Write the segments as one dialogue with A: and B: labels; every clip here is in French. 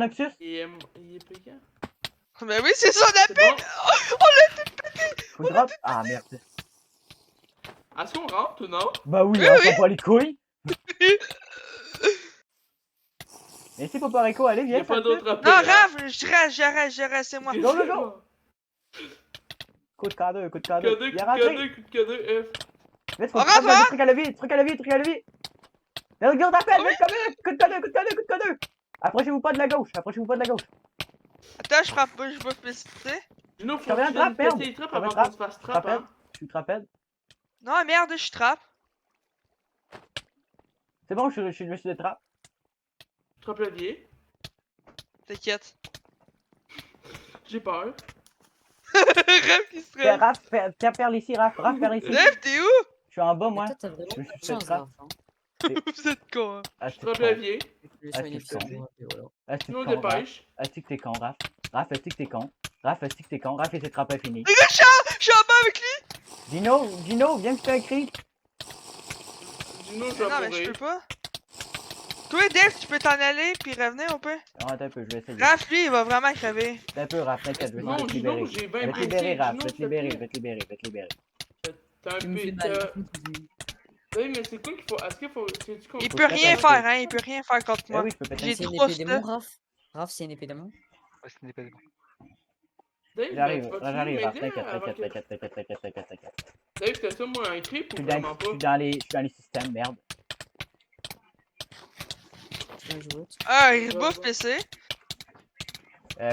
A: à Noxus?
B: Il est payant.
C: Ben oui, c'est ça, on a
B: C'est
C: pété!
B: bon?
C: On l'a pété!
A: Faut drop? Ah merde.
B: Est-ce qu'on rentre ou non?
A: Bah oui,
C: Oui,
A: on
C: oui.
A: s'en bat les couilles. Mais si Papa Rico, allez,
B: Il
A: viens,
B: y a pas
A: ça
B: d'autre
C: Non,
B: appel.
C: Raph, j'arrête, c'est moi.
A: Go, go, go. Coup de K2, coup de K2.
B: K2,
A: Il est
B: coup
A: rentré.
B: de K2, coup de K2, F.
A: Vite, faut
C: On
A: que tu
C: rentre,
A: fasses
C: hein?
A: des trucs à levier, truc à levier, truc à levier. Mais regarde, appelle, vite, comme coup de K2, coup de K2, coup de K2. Approchez-vous pas de la gauche, approchez-vous pas de la gauche.
C: Attends, je frappe pas, je vais péter.
B: Gino, faut
A: Je reviens
B: que tu
A: trap,
B: viennes péter
A: merde.
B: les trappes
A: Je reviens
B: avant qu'on
A: trap.
B: se fasse
A: Je
B: trap,
A: rappelle.
B: hein.
A: Je suis trapède.
C: Non, merde, je trappe.
A: C'est bon, je suis de trap.
B: Trappe le vieil.
C: T'inquiète.
B: J'ai peur.
C: Raph qui se stresse.
A: Raph, perle ici, Raph, perle ici.
C: Raph, t'es où?
A: Je suis en bas,
D: Mais
A: moi.
D: toi, t'as vraiment
A: Je
D: pas
A: suis
D: de
A: fait
D: chance,
A: trap.
D: Raph. Hein.
C: Vous êtes con, hein.
A: Ah,
B: Je
A: c'est
B: trappe le
A: con.
B: vieil.
D: Je vais
A: Ah,
D: soigner
A: c'est
D: le
A: con.
D: moi, et voilà.
A: Ah, c'est
B: Sinon,
A: con, Raph.
B: dépêche.
A: Ah, c'est que t'es con, Raph. Raph, est-ce que t'es con? Raph, est-ce que t'es con? Raph, et ses trappes fini.
C: Les gars, je suis en bas avec lui!
A: Gino, viens que je te crie.
B: Gino, je
C: Mais
B: vais
C: non, mais je
B: mourir.
C: peux pas. Toi, Dave, tu peux t'en aller puis revenir un peu.
A: Oh, attends un peu, je vais essayer.
C: Raph, lui, il va vraiment crever.
A: Attends un peu, Raph, t'inquiète, je vais
B: Non,
A: te
B: Gino,
A: libérer.
B: j'ai
A: Je
B: 20
A: vais te
B: PC.
A: libérer, Raph,
B: Gino,
A: je vais te
B: s'il te
A: libérer,
B: plaît.
A: je vais te libérer, je vais te libérer.
B: T'as un
D: Tu me fais
B: peu.
D: mal. tu me fais mal.
B: Oui, mais c'est quoi qu'il faut. Est-ce qu'il faut. C'est-tu qu'on
C: Il
A: Faut
C: peut
A: que
C: rien
A: t'attaques.
C: faire, hein, il peut rien faire contre
A: Eh
C: moi.
A: oui, je peux péter.
C: J'ai
D: C'est une
C: trop
D: épée
C: stuff.
D: démon, Raph? Raph, c'est une épée démon?
E: Ouais, c'est une épée démon.
B: Dave,
A: J'arrive,
B: vas-tu
A: j'arrive, Raph,
B: m'aider
A: t'inquiète,
B: avant
A: t'inquiète,
B: que.
A: t'inquiète.
B: Dave, c'était ça, moi, un creep
A: Je
B: ou
A: suis
B: vraiment pas?
A: dans les systèmes, merde.
D: Tu vas jouer?
C: Ah, il bouffe PC.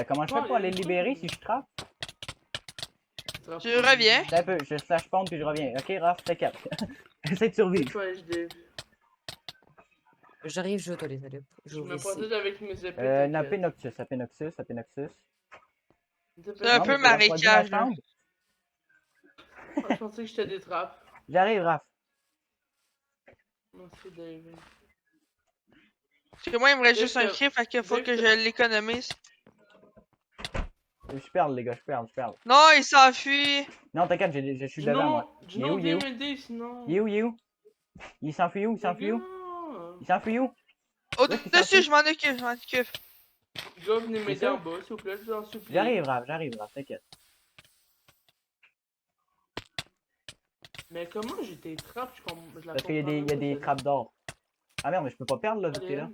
A: Comment je fais pour aller le libérer si je trappe?
C: Tu reviens.
A: Attends un peu, je slash pompe puis je reviens. Ok, Raph, t'inquiète. Essaye de survivre.
B: Dépêche, Dave.
D: J'arrive, je vais aux toilettes, allez.
B: Je me
D: vais
B: protège avec mes épées.
A: Napé
B: t'inquiète.
A: Noxus, AP Noxus.
C: C'est un
A: Non,
C: peu
A: mais tu vas refroidir ma
C: marécage, là.
A: chambre.
B: Ah, je pensais que je te détrape.
A: J'arrive, Raph.
B: Merci, Dave.
C: Parce que moi, il me reste
B: Dave,
C: juste un
B: t'as-
C: cri, fait qu'il faut
B: Dave,
C: que
B: t'as-
C: je l'économise.
A: Je perds, les gars, je perds.
C: Non, il s'enfuit.
A: Non, t'inquiète, je suis devant, moi.
B: Gino,
A: Il est où?
B: viens m'aider, sinon.
A: Il est où? Il s'enfuit où? Il s'enfuit où?
C: Au-dessus, je m'en occupe,
B: Les gars, venez m'aider
A: ça?
B: en bas, s'il vous plaît, je vous en supplie.
A: J'arrive, Raph, t'inquiète.
B: Mais comment j'ai tes trappes? Je la
A: Parce qu'il y a
B: comprends
A: des,
B: même
A: il y a
B: pas,
A: des
B: celle-là.
A: trappes d'or. Ah merde, mais je peux pas perdre là, vu que t'es là.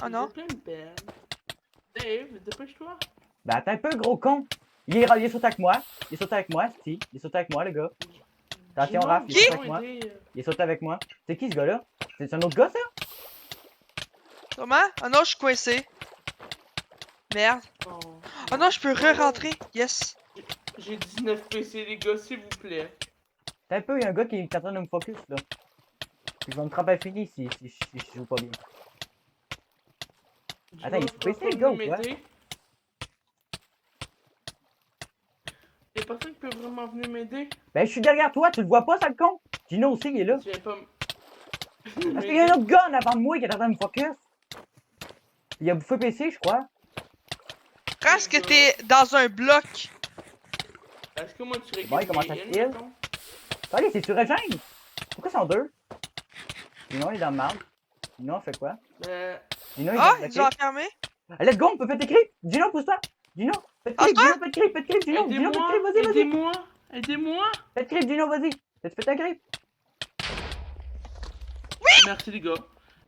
C: Ah non?
B: J'ai plein de peine. Dave, dépêche-toi.
A: Ben attends un peu, gros con. Il est sauté avec moi. Il est sauté avec moi, si. Il est sauté avec moi, le gars. Attention,
B: Gino,
A: Raph, il est
B: viens
A: sauté avec moi.
B: m'aider.
A: Il est sauté avec moi. C'est qui ce gars-là? C'est un autre gars, ça?
C: Comment? Ah non, je suis coincé. Merde.
B: Oh.
C: Ah non, je peux re-rentrer. Yes.
B: J'ai 19 PC, les gars, s'il vous plaît.
A: T'as un peu, il y a un gars qui est en train de me focus, là. Il va me trapper à fini si je joue pas bien. Attends, il est PC, le gars, ou quoi?
B: Y'a personne qui peut vraiment venir m'aider?
A: Ben, je suis derrière toi, tu le vois pas, ça le con? Gino aussi, il est là.
B: Tu viens pas
A: Parce qu'il y a un autre gars en avant de moi qui est en train de me focus. Il a bouffé PC, je crois.
C: Presque t'es dans un bloc.
B: Est-ce que moi tu récupères
A: Bon, il commence à
B: les
A: heal.
B: mettons?
A: Allez, c'est tu Régine? Pourquoi ils sont deux? Gino, il est dans le marde. Gino, on fait quoi? Gino, il
C: Ah,
A: est
C: ils ont enfermé.
A: Let's go, on peut faire tes creeps! Gino, pousse-toi! Gino, fais de creep, Gino, fais de creep, Gino! Gino, fais de creep, vas-y!
B: Aidez-moi! Aidez-moi!
A: Fais de creep, Gino, vas-y! Tu fais ta creep?
B: Merci les gars.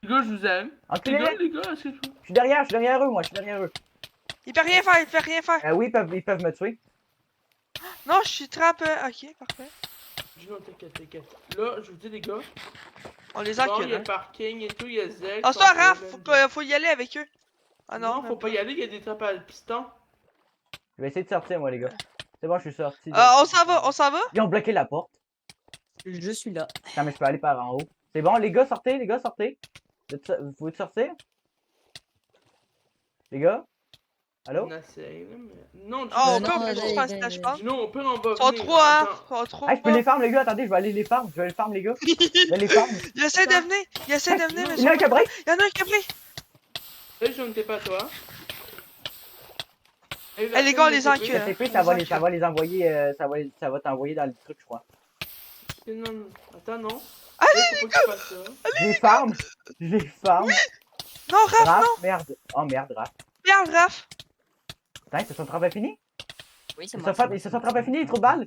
B: Les gars, je vous aime.
A: Enculé!
B: Les gars, est-ce que je...
A: Je suis derrière eux, moi, je suis derrière eux.
C: Il peut rien faire, il peut rien faire.
A: Oui, ils peuvent me tuer.
C: Non, je suis trappe. Ok, parfait.
B: Gino, t'inquiète. Là, je vous dis les gars.
C: On les
B: Bon, il
C: encule.
B: y a
C: Hein.
B: parking et tout, il y a Zek.
C: Ah, ça, Raph, faut y aller avec eux. Ah
B: Non,
C: non.
B: faut pas y aller, il y a des trappes à piston.
A: Je vais essayer de sortir, moi, les gars. C'est bon, je suis sorti.
C: On s'en va.
A: Ils ont bloqué la porte.
D: Je suis là.
A: Non, mais je peux aller par en haut. C'est bon, les gars, sortez. Vous pouvez sortir? Les gars? Allô?
B: On essaye, là, mais... Non, Gino,
C: Oh, on
D: non,
C: peut
D: allez,
C: juste faire
D: allez,
C: stage pump.
B: Gino, on peut en bas
C: Ils sont
B: venir,
C: trois, hein.
B: attends.
C: Ils sont trois.
A: Ah, je peux les farm, les gars. Attendez, je vais aller les farm. Les gars. Je vais les farm.
C: Il essaie de venir. Il essaie de venir,
A: Il y en a un qui a break.
C: Il y en a un qui a pris.
B: Hey, je ne t'ai pas toi. Hey,
C: Eh, les gars, on les encule.
A: Le TP, ça va les envoyer. Ça va t'envoyer dans le truc, je crois.
B: Non, attends, non.
C: Allez,
B: Hey, faut pas que tu fasses ça.
A: Je les farm.
C: Non, Raph, non!
A: Raph, merde. Oh merde, Raph.
C: Merde, Raph!
A: Putain, c'est son travail fini?
D: Oui, c'est
A: Ils
D: moi.
A: se sont- ils se sont frappés fini, les trous de balles?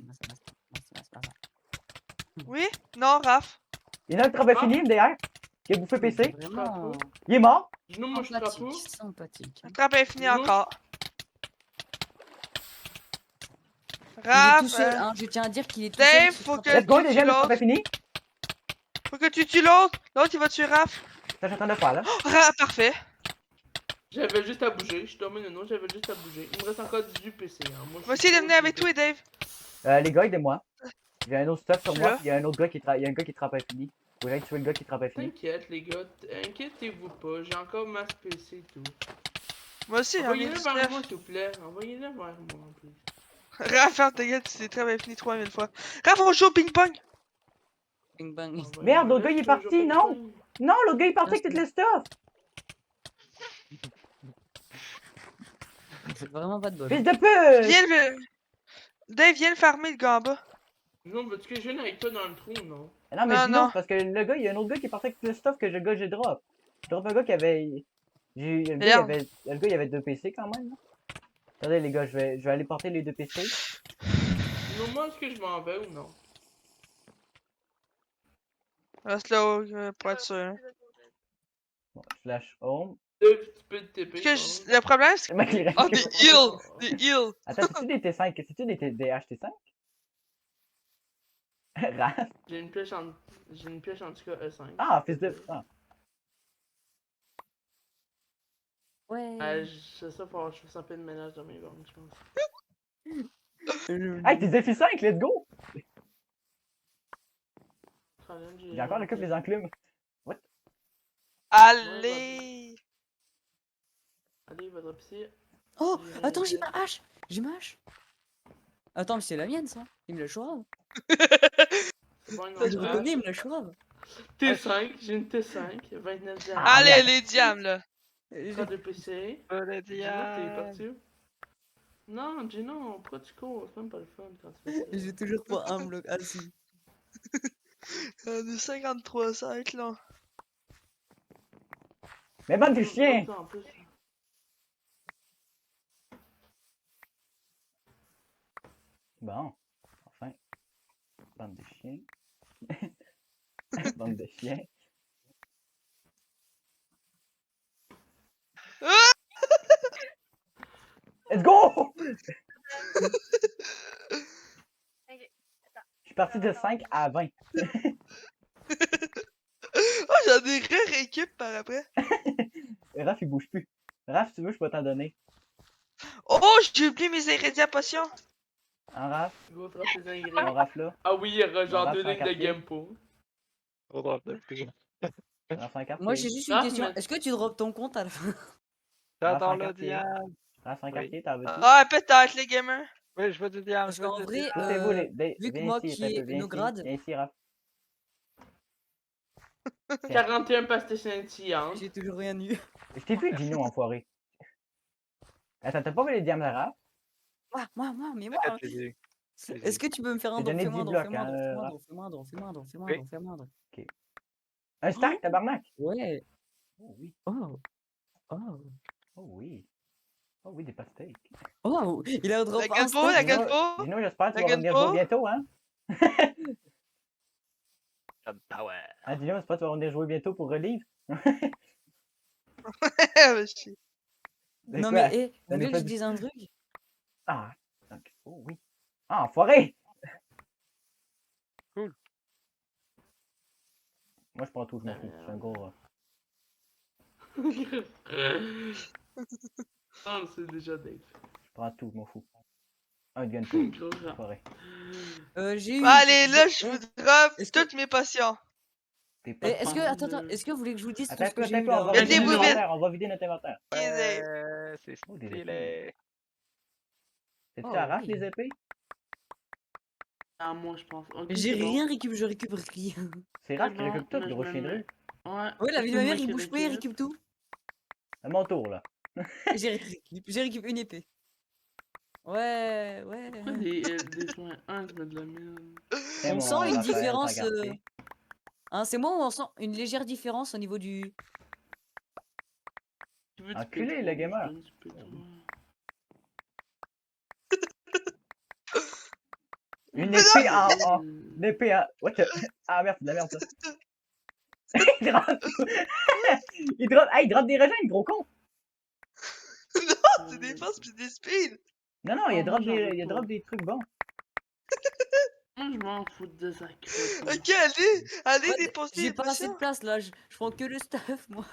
C: Oui? Non, Raph.
A: Il y en a un travail
B: Ah.
A: fini, MDR, qui a bouffé PC.
D: Vraiment
A: Il est mort.
B: Gino, moi, je suis
D: sympathique,
B: crapaud.
D: sympathique.
C: Le trap est fini
B: Non.
C: encore.
D: Il est tout
C: Raph,
D: seul, hein, je tiens à dire qu'il est tout
C: Dave,
D: seul.
C: faut que-
A: Let's go,
C: tu
A: les gars, le
C: l'autres.
A: travail fini.
C: faut que tu tues l'autre. L'autre, il va tuer Raph.
A: Ça, je suis en train de faire, là.
C: Oh, Raph, parfait.
B: J'avais juste à bouger. Je suis tombé de nom, j'avais juste à bouger. Il me reste encore 18 PC. Hein. Moi,
C: On va essayer de venir avec toi et Dave.
A: Les gars, aidez-moi. J'ai un autre stuff sur
C: Je suis
A: moi,
C: là.
A: puis il y a un autre gars qui il y a un gars qui travaille fini. Faut que j'aille tuer le gars qui travaille fini.
B: T'inquiète, les gars. Inquiétez-vous pas. J'ai encore ma PC et tout.
C: Moi aussi, j'en ai
B: Envoyez-le vers
C: 19.
B: moi, s'il vous plaît. Envoyez-le vers moi, en plus.
C: Raph, ferme ta gueule, tu t'es travaillé fini 3000 fois. Raph, on joue au ping-pong.
D: Bing bang.
A: Merde, l'autre gars, il est parti, non? Non, le gars, il est parti avec toutes les stuff.
D: C'est vraiment pas de bol.
A: Fils de pute!
C: Viens le... Dave, viens le farmer, le gars en bas.
B: Non, veux-tu que je vienne avec toi dans le trou, non?
A: Non, mais
C: Non,
A: dis
C: non.
A: non, parce que le gars, il y a un autre gars qui est parti avec tout le stuff que le gars, j'ai drop. J'ai drop un gars qui avait. Le gars, il
C: Merde.
A: avait... le gars, il avait 2 PC quand même. Là. Attendez, les gars, je vais aller porter les 2 PC.
B: Non, moi, est-ce que je m'en vais ou non?
C: Reste là pour être sûr.
A: Bon, slash home.
B: Tu peux te TP.
C: Parce que le problème, c'est
A: Le mec, il
C: Oh,
A: reste-
C: des heals! Des heals!
A: Attends, c'est-tu des T5? C'est-tu des HT5? Raph.
B: J'ai une pioche en... J'ai une pioche en tout cas E5.
A: Ah, fils de. Ah.
D: Ouais.
B: C'est ça, faut que je fasse un peu de ménage dans mes banques, je pense.
A: Hey, t'es défi 5, let's go!
B: Problème,
A: J'ai encore le couple des enclumes.
C: Allez!
B: Allez, il va drop ici.
D: Oh, attends, j'ai ma hache. J'ai ma hache. Attends, mais c'est la mienne, ça. Il me la chourave.
B: C'est bon, une
C: Ça,
D: Je
B: autre
D: reconnais, il
B: hache.
D: me la chourave.
B: T5, j'ai une T5, 29 diamants.
A: Ah,
C: Allez,
A: merde.
C: les diams, là!
B: 32 PC.
C: Les
B: Gino, t'es parti où? Non, Gino, pourquoi tu cours? C'est même pas le fun quand tu fais ça.
D: J'ai toujours pas un bloc. Ah si.
C: On est 53,5 là.
A: Mais bande de chiens!
B: En plus.
A: Bon, enfin. Bande de chiens. Bande de chiens. Let's go! Je suis parti de 5 à 20.
C: Oh, j'en ai rééquipe par après.
A: Raph, il bouge plus. Raph, si tu veux, je peux t'en donner.
C: Oh, j'ai oublié mes ingrédients potions.
A: Un Raph,
B: Go, frappe les
A: mon
B: ingrédients.
A: Raph là.
B: Ah oui, il y aura genre
A: Raph
B: 2
A: sans
B: lignes de
A: quartier.
B: gamepo.
A: Raph sans carte.
D: Moi, j'ai juste une
B: Ah,
D: question.
B: mais-
D: Est-ce que tu drops ton compte à la fin?
E: J'adore
A: sans
E: le
A: quartier.
E: diable.
A: Raph sans
E: Oui.
A: quartier, t'en veux-tu?
C: Ah, peut-être les gamers.
E: Oui, je veux du diable.
D: Parce
E: je veux
D: qu'en
E: du
D: vrai,
E: diable.
A: Poussez-vous,
D: vu que
A: viens
D: moi
A: ici,
D: qui
A: un peu,
D: ai
A: viens
D: nos
A: ici.
D: grades,
A: Viens ici, Raph.
B: 41 pastilles scintillantes.
D: j'ai toujours rien eu.
A: Je t'ai vu, Gino, enfoiré. Attends, t'as pas vu les diamants de Raph?
D: Mais moi.
E: Arrête, les-
D: Est-ce que tu peux me faire un
A: J'ai
D: don?
A: donné
D: Fais-moi un
A: 10
D: don,
A: blocs,
D: fais-moi un don,
A: hein,
D: fais-moi un
A: Raph.
D: don, fais-moi un don, fais-moi un don, fais-moi
E: Oui.
D: un don, fais-moi un don.
A: Un stack, tabarnak!
D: Ouais.
A: Oh oui,
D: Oh.
A: oh oui. Oh oui, des pastèques.
D: Oh, il a drop
C: La
D: un
C: Gunpo, la
D: stack.
A: Gino,
C: Gunpo.
A: Gino, j'espère que tu
C: La
A: vas revenir
C: Gunpo.
A: jouer bientôt, hein?
E: Comme power.
A: Hein, Gino, j'espère que tu vas revenir jouer bientôt pour Relive.
D: Non
A: quoi?
D: mais, hé,
A: On
D: vous
A: est
D: voulez que
A: pas
D: je
A: du-
D: dise un truc?
A: Ah, ok. Oh oui. Ah, enfoiré!
E: Cool.
A: Moi, je prends tout, je m'en fous. Je suis un gros.
B: Ah, c'est déjà Dave.
A: Je prends tout, je m'en fous. Un gun
B: Gros rat.
A: enfoiré.
D: J'ai eu.
C: Allez, là, je vous drop
D: Est-ce que-
C: toutes mes potions.
A: T'es
D: Eh,
A: pas.
D: Est-ce que, attends, est-ce que vous voulez que je vous dise tout
A: Attends,
D: ce que j'ai eu
A: on
D: là?
A: va
C: Mais
A: vider
C: dis-vous
A: notre
C: vite.
A: inventaire. On va vider notre inventaire.
E: C'est
A: Oh, des
E: stylé.
A: C'est-tu
D: Oh,
A: à Raph,
D: oui.
A: les épées?
B: Ah, moi, je pense. Ok,
D: J'ai
B: c'est bon.
D: rien récupéré, je récupère rien.
A: C'est Raph
B: C'est
A: qui
B: bon,
A: récupère tout,
B: mais je
A: gros
B: me
A: chien de
B: mets-
A: rue.
B: Ouais.
D: Ouais, la vie de ma
B: c'est
D: mère,
B: moi
D: il
B: qui
D: bouge pas, il
B: récupère.
D: récupère tout.
A: À mon tour, là.
D: J'ai récupéré une épée. Ouais.
B: Pourquoi des soins 1 qui mettent de la merde?
A: Et
D: On
A: mon
D: sent une
A: Raphaël
D: différence.
A: sans quartier.
D: Hein, c'est moi où on sent une légère différence au niveau du.
B: veux
A: Enculé, le gamer. Une épée en... Une épée en... What the... Ah merde, c'est de la merde, ça. Il drop... il drop... Hey, il drop des rejets, gros con.
C: Non, c'est des forces pis des speeds.
A: Non, non, il
B: Oh, moi,
A: drop
B: j'en veux
A: des... Il
B: pas.
A: drop des trucs bons.
B: Moi, je m'en fous de ça.
C: Ok, allez
D: Ouais,
C: dépenser
D: j'ai
C: des
D: pas assez de
C: potions.
D: place là, je prends que le stuff moi.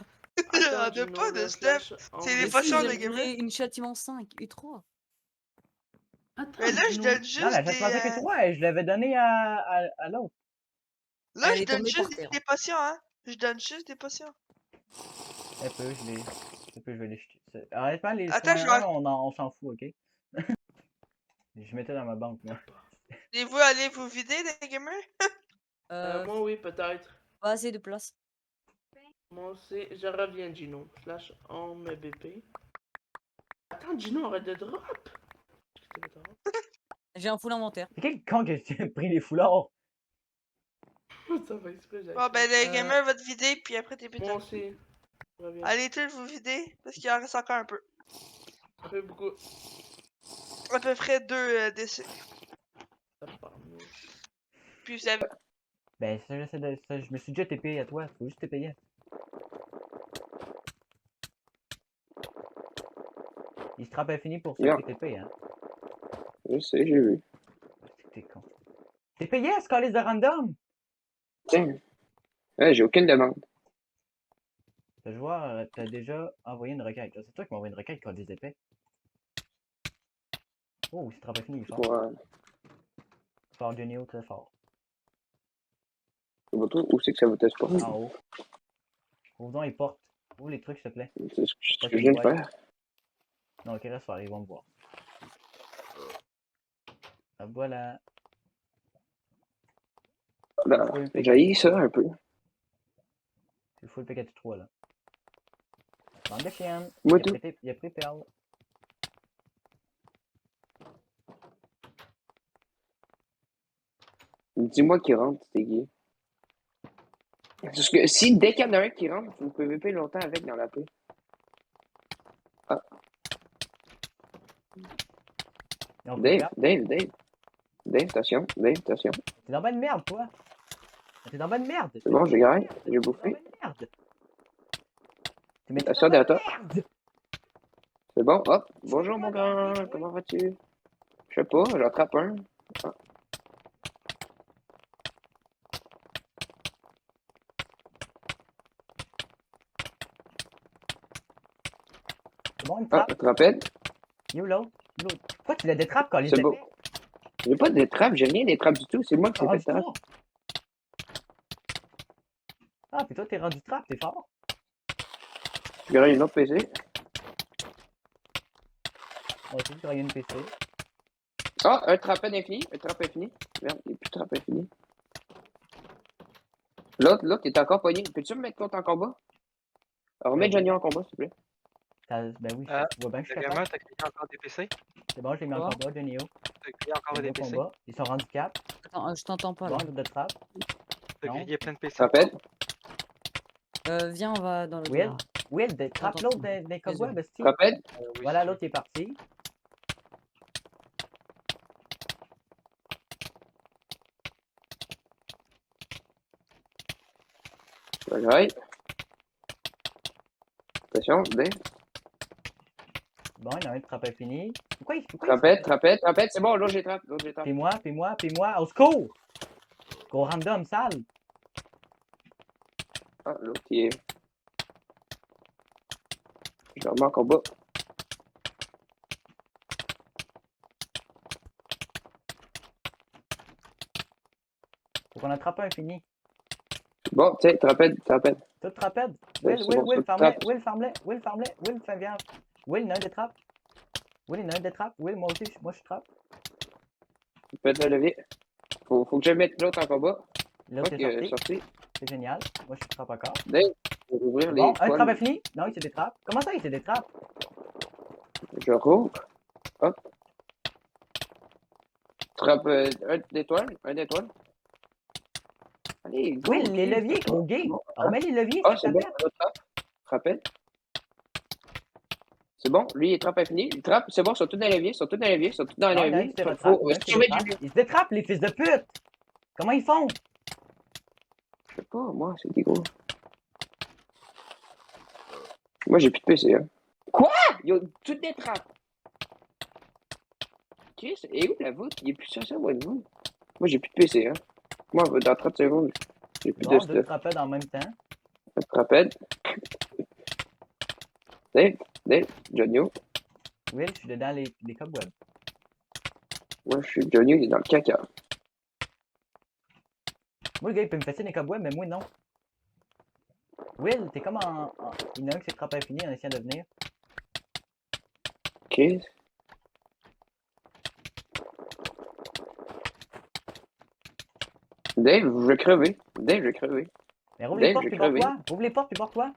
C: Il y en a pas de stuff. C'est les
D: Mais si,
C: potions de
D: j'ai
C: gamer.
D: une châtiment 5, U3.
C: Mais là, je donne
A: Non,
C: juste
A: mais
C: des.
A: je pensais que toi, je l'avais donné à l'autre.
C: Là,
D: Elle
C: je
D: est
C: donne
D: tombée par
C: juste
D: terre.
C: des potions, hein. Je donne juste des potions.
A: Un peu, je l'ai... Un peu, je vais les jeter. Honnêtement, les
C: Attends,
A: soins
C: je vais-
A: 1, on s'en fout, ok? Je mettais dans ma banque, moi.
C: Et vous allez vous vider, les gamers?
B: Moi, oui, peut-être.
D: Pas assez de place.
B: Moi aussi, je reviens, Gino. Slash on met BP. Attends, Gino, arrête de drop!
D: J'ai un full inventaire.
A: C'est quel con que j'ai pris les foulards?
B: Ça va exprès, j'ai
C: Bon, ben, les gamers va te vider, puis après, t'es plus
B: Moi
C: tard.
B: aussi. Je reviens.
C: Allez tous vous vider, parce qu'il en reste encore un peu.
B: Ça fait beaucoup.
C: À peu près 2 décès.
B: Ça part mieux.
C: Puis vous avez...
A: Ben, ça, j'essaie de... ça, je me suis déjà TP à toi. Faut juste te payer. Il se trappe infini pour ça
F: Yeah.
A: que t'es payé, hein.
F: Je sais, j'ai vu.
A: T'es con. T'es payé à ce calice de random?
F: Tiens. Ouais, j'ai aucune demande.
A: Le joueur t'a déjà envoyé une requête. C'est toi qui m'as envoyé une requête quand des épais. Oh, il se trappe infini, il est fort.
F: Ouais.
A: Fort Genio, très fort.
F: Où c'est que ça vous teste pas?
A: En haut. Ouvre donc les portes. Ouvre les trucs, s'il te plaît.
F: C'est ce que je viens de faire.
A: Non, ok, reste faire, ils vont me voir. Ah, voilà.
F: Là, j'ai ça un peu.
A: C'est full PK3 là. Bande de chiennes.
F: Moi,
A: Il a pris il a pris Perle.
F: Dis-moi qui rentre, c'est gay. Parce que si dès qu'il y en a un qui rentre, vous pouvez PVP longtemps avec dans la paix. Ah.
A: Ils ont pris
F: Dave,
A: Perle.
F: Dave, attention, attention.
A: T'es dans bonne merde, toi. T'es dans bonne merde.
F: C'est bon, j'ai gagné, j'ai
A: T'es dans
F: bouffé.
A: bonne merde. Mais t'es
F: Attention
A: dans bonne
F: derrière toi.
A: merde.
F: C'est bon, hop. Bonjour mon grand, comment vas-tu? Je sais pas, j'en attrape un. Ah.
A: C'est bon, une
F: Ah,
A: trappe.
F: tu te rappelles?
A: You l'autre. Pourquoi tu la détrappes quand les
F: C'est bon.
A: épais?
F: J'ai pas de trappe, j'ai rien des trappes du tout, c'est moi qui
A: T'es
F: s'est fait
A: rendu
F: trappe.
A: trois. Ah, puis toi, t'es rendu trappe, t'es fort.
F: J'ai gagné une autre PC.
A: On va essayer de gagner une PC.
F: Ah, un trapped infini, Merde, il n'y a plus de trappe infini. L'autre, il est encore pogné. Peux-tu me mettre contre en combat? Alors, remets Johnny en combat, s'il te plaît.
A: Ben oui,
E: Ah,
A: tu vois bien que je suis
E: Le
A: capable.
E: gamer, t'as créé encore des PC?
A: C'est bon, je l'ai mis en
D: Quoi?
A: combat, Genio.
E: T'as créé encore des PC?
A: Combat. Ils sont rendus 4.
D: Attends, je t'entends pas
A: Bon,
D: là.
A: groupe de trappe.
E: T'as
A: Non.
E: grillé plein de PC?
F: Trapped.
D: Viens, on va dans le
A: Will,
D: bar.
A: trappe
D: Attends,
A: l'autre des cobwebs, esti.
F: Trapped.
E: Oui,
A: Voilà,
E: c'est
A: l'autre est parti.
F: Alright. Attention, Dave.
A: Bon, il y en a un de trappe infini. Pourquoi il
F: Trapped. C'est bon, l'autre j'ai trappe.
A: Puis-moi, au secours! Gros random, sale!
F: Ah, l'autre qui est. Je le remets en combat.
A: Faut qu'on attrape un infini.
F: Bon, tiens, trapped.
A: Tout trapped.
F: Ouais,
A: Will,
F: c'est bon, ça
A: farm-les,
F: trappe.
A: Will, fais bien. Will, il y en a un de trappe. Will, moi aussi, moi je suis trappe.
F: Tu peux te lever. Faut que je mette l'autre en combat.
A: L'autre
F: Ok,
A: est sorti.
F: sorti.
A: C'est génial. Moi je suis trappe encore.
F: Dave, je vais ouvrir les
A: Bon, un
F: toiles.
A: trappe infini? Non, il se détrappe. Comment ça, il se détrappe?
F: Je rouvre. Hop. Trappe un d'étoile. Allez, go.
A: Will, les leviers, gros gay.
F: Bon.
A: Remets les leviers,
F: Ah,
A: s'il
F: c'est
A: te
F: bon,
A: plaît.
F: l'autre trappe. Trapped. C'est bon, lui, il est trappe infini. Il trappe, c'est bon, ils sont tous dans l'évier, ils sont tous dans l'évier, ils sont tous dans
A: Non,
F: l'évier.
A: il se
F: Faut
A: rattrape, il se
F: sauver
A: rattrape.
F: Junior.
A: Ils se détrappent, les fils de pute! Comment ils font?
F: Je sais pas, moi, c'est des gros. Moi, j'ai plus de PC, hein. Quoi? Ils ont toutes des trappes. Chris, et où la voûte? Il est plus censé avoir une voûte. Moi, j'ai plus de PC, hein. Moi, dans 30 secondes, j'ai plus
A: Bon,
F: de
A: deux
F: stuff.
A: trapèdes en même temps.
F: Trapède. Dave, Johnny-O.
A: Will, je suis dedans les cobwebs.
F: Moi, je suis Johnny, il est dans le caca.
A: Moi, le gars, il peut me fesser des cobwebs, mais moi, non. Will, t'es comme Il y en a un qui s'est trappé infini en essayant de venir.
F: Chris. Dave, je vais crever. Dave, je vais crever.
A: Mais rouvre les
F: Dave,
A: portes
F: j'ai
A: puis
F: crevé.
A: barre-toi. Rouvre les portes puis barre-toi.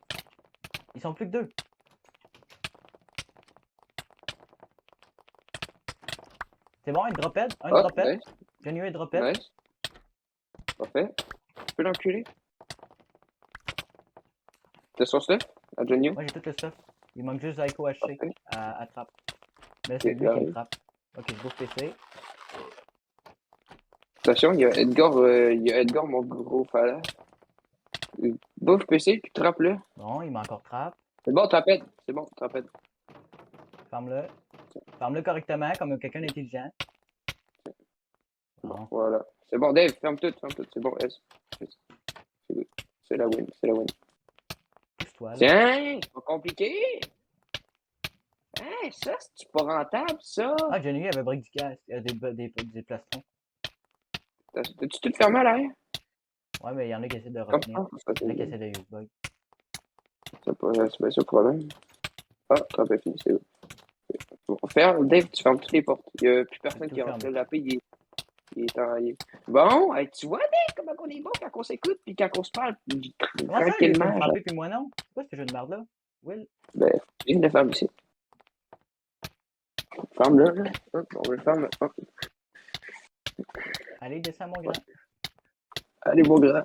A: Ils sont plus que deux. C'est bon, une drophead. Un
F: Ah,
A: drophead.
F: nice,
A: J'ai eu un drophead.
F: nice. Parfait. Tu peux l'enculer? T'as son stuff? À Johnny?
A: Moi, j'ai tout le stuff. Il manque juste Zyko HC
F: Parfait.
A: à trappe. Mais là, c'est
F: Ok,
A: lui qui
F: j'arrive.
A: me trappe. Ok, je bouffe PC.
F: Attention, il y a Edgar, mon gros fala. Bouffe PC, puis trappe-le.
A: Bon, il m'a encore trappe.
F: C'est bon, trapède. C'est bon, trapède.
A: Ferme-le. Ferme-le correctement, comme quelqu'un d'intelligent. Bon,
F: Voilà. C'est bon, Dave, ferme tout. C'est bon, S. C'est good. C'est la win, c'est la win.
A: pousse-toi, là.
F: Tiens, pas compliqué. Hein, ça, c'est pas rentable, ça.
A: Ah, Johnny il avait break du casque. Des plastrons.
F: T'as-tu tout fermé à l'arrière?
A: Ouais, mais il y en a qui essaient de
F: Comme
A: retenir.
F: ça,
A: Il y en a qui essaient de use bug.
F: c'est pas ça le problème. Ah, trappe est fini, c'est où? Bon, Dave, tu fermes toutes les portes. Il n'y a plus personne
A: Tout
F: qui rentre.
A: fermé.
F: La paix, il est enraillé. Bon, hey, tu vois, Dave, comment on est bon quand on s'écoute puis quand on se parle
A: Comment ça, lui, il peut me
F: tranquillement.
A: frapper puis moi non? C'est quoi ce jeu de merde-là? Will?
F: Ben, je viens de le fermer ici. Ferme-le, là. Hop, on va le fermer. Hop.
A: Allez, descends, mon grand.
F: Allez, beau grand.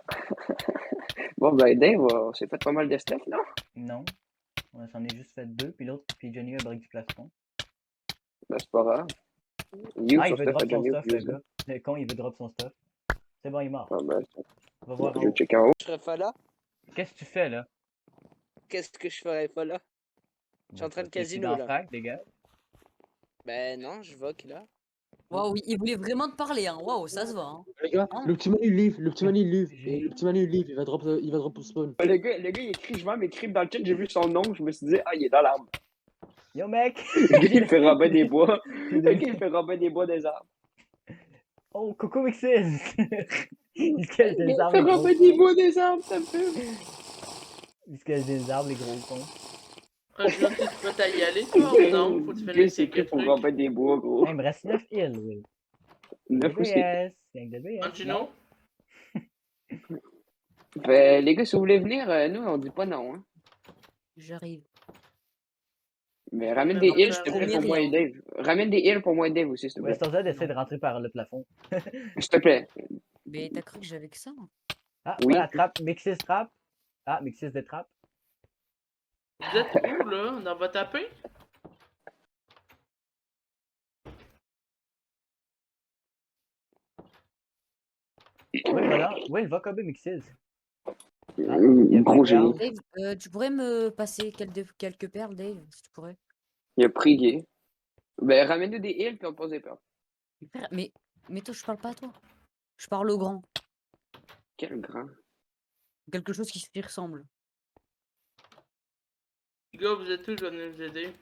F: Bon, ben, Dave, on s'est fait pas mal de stuff, non?
A: Non. On s'en est juste fait deux, puis l'autre, puis Johnny a break du plastron.
F: Ben, c'est pas grave. You,
A: Ah, il
F: son
A: veut
F: stuff
A: drop
F: à
A: son
F: Johnny,
A: stuff, le
F: use,
A: gars. Le con, il veut drop son stuff. C'est bon, il est mort.
F: Ah, ben,
A: On va voir
F: je
A: en
F: vais
A: haut.
F: checker en haut.
G: Je serais pas là.
A: Qu'est-ce que tu fais, là?
G: Qu'est-ce que je ferais pas là? Je suis en train de
A: T'es-tu
G: casino,
A: dans
G: là.
A: Frac, les gars?
G: Ben non, je voque là.
D: Waouh, il voulait vraiment te parler, hein. Waouh, ça se voit. Hein.
H: Les gars,
D: Ah.
H: le petit Manu il livre, le petit Manu il livre,
A: J'ai-
H: et le petit Manu il livre, il va drop au spawn.
F: Le gars, il écrit, je vais m'écrire dans le chat, j'ai vu son nom, je me suis dit, ah, il est dans l'arbre.
A: Yo, mec!
F: Le gars, il fait Robin des Bois. Le gars, il fait Robin des Bois des arbres.
A: Oh, coucou, Mixis! Il se cache des
F: Il
A: arbres,
F: fait
A: les gros
F: Robin des
A: cons.
F: Bois des arbres, ça me fait.
A: Il se cache des arbres, les gros cons.
B: Ah, je veux que tu te prêtes à y aller, toi, ou non? Faut que tu
F: Le gars,
B: finisses
F: c'est écrit
B: quelques
F: pour
B: trucs.
F: Robin des Bois, gros.
A: Hey, il me reste 9 heals, Will.
F: 9 aussi.
A: DBS! Gang de BS.
B: Angino?
F: Ben, les gars, si vous voulez venir, nous, on dit pas non, hein.
D: J'arrive.
F: Mais ramène
B: Mais
F: des
B: bon,
F: heals,
B: ça
F: s'il te plaît,
D: promet
F: pour moi et
D: rien.
F: Dave. Ramène des heals pour moi et Dave aussi, s'il te
A: Ouais,
F: plaît.
A: c'est essaie de rentrer par le plafond.
F: S'il te plaît.
D: Mais t'as cru que j'avais que ça?
A: Ah,
F: Oui.
A: voilà, trappe. Mixis trappe. Ah, Mixis détrappe.
B: Vous êtes où, là? Dans votre tapin?
A: Will, voilà. Will, va cober Mixis. il y a
F: Gros
A: pas de
F: génie.
A: perles.
D: Dave, tu pourrais me passer quelques perles, Dave, si tu pourrais?
F: Il a prié. Ben, ramène-nous des heals, puis on pose des perles.
D: Frère, mais toi, je parle pas à toi. Je parle au grand.
F: Quel grand.
D: Quelque chose qui s'y ressemble.
B: Les gars, vous êtes où? Je vais venir vous aider.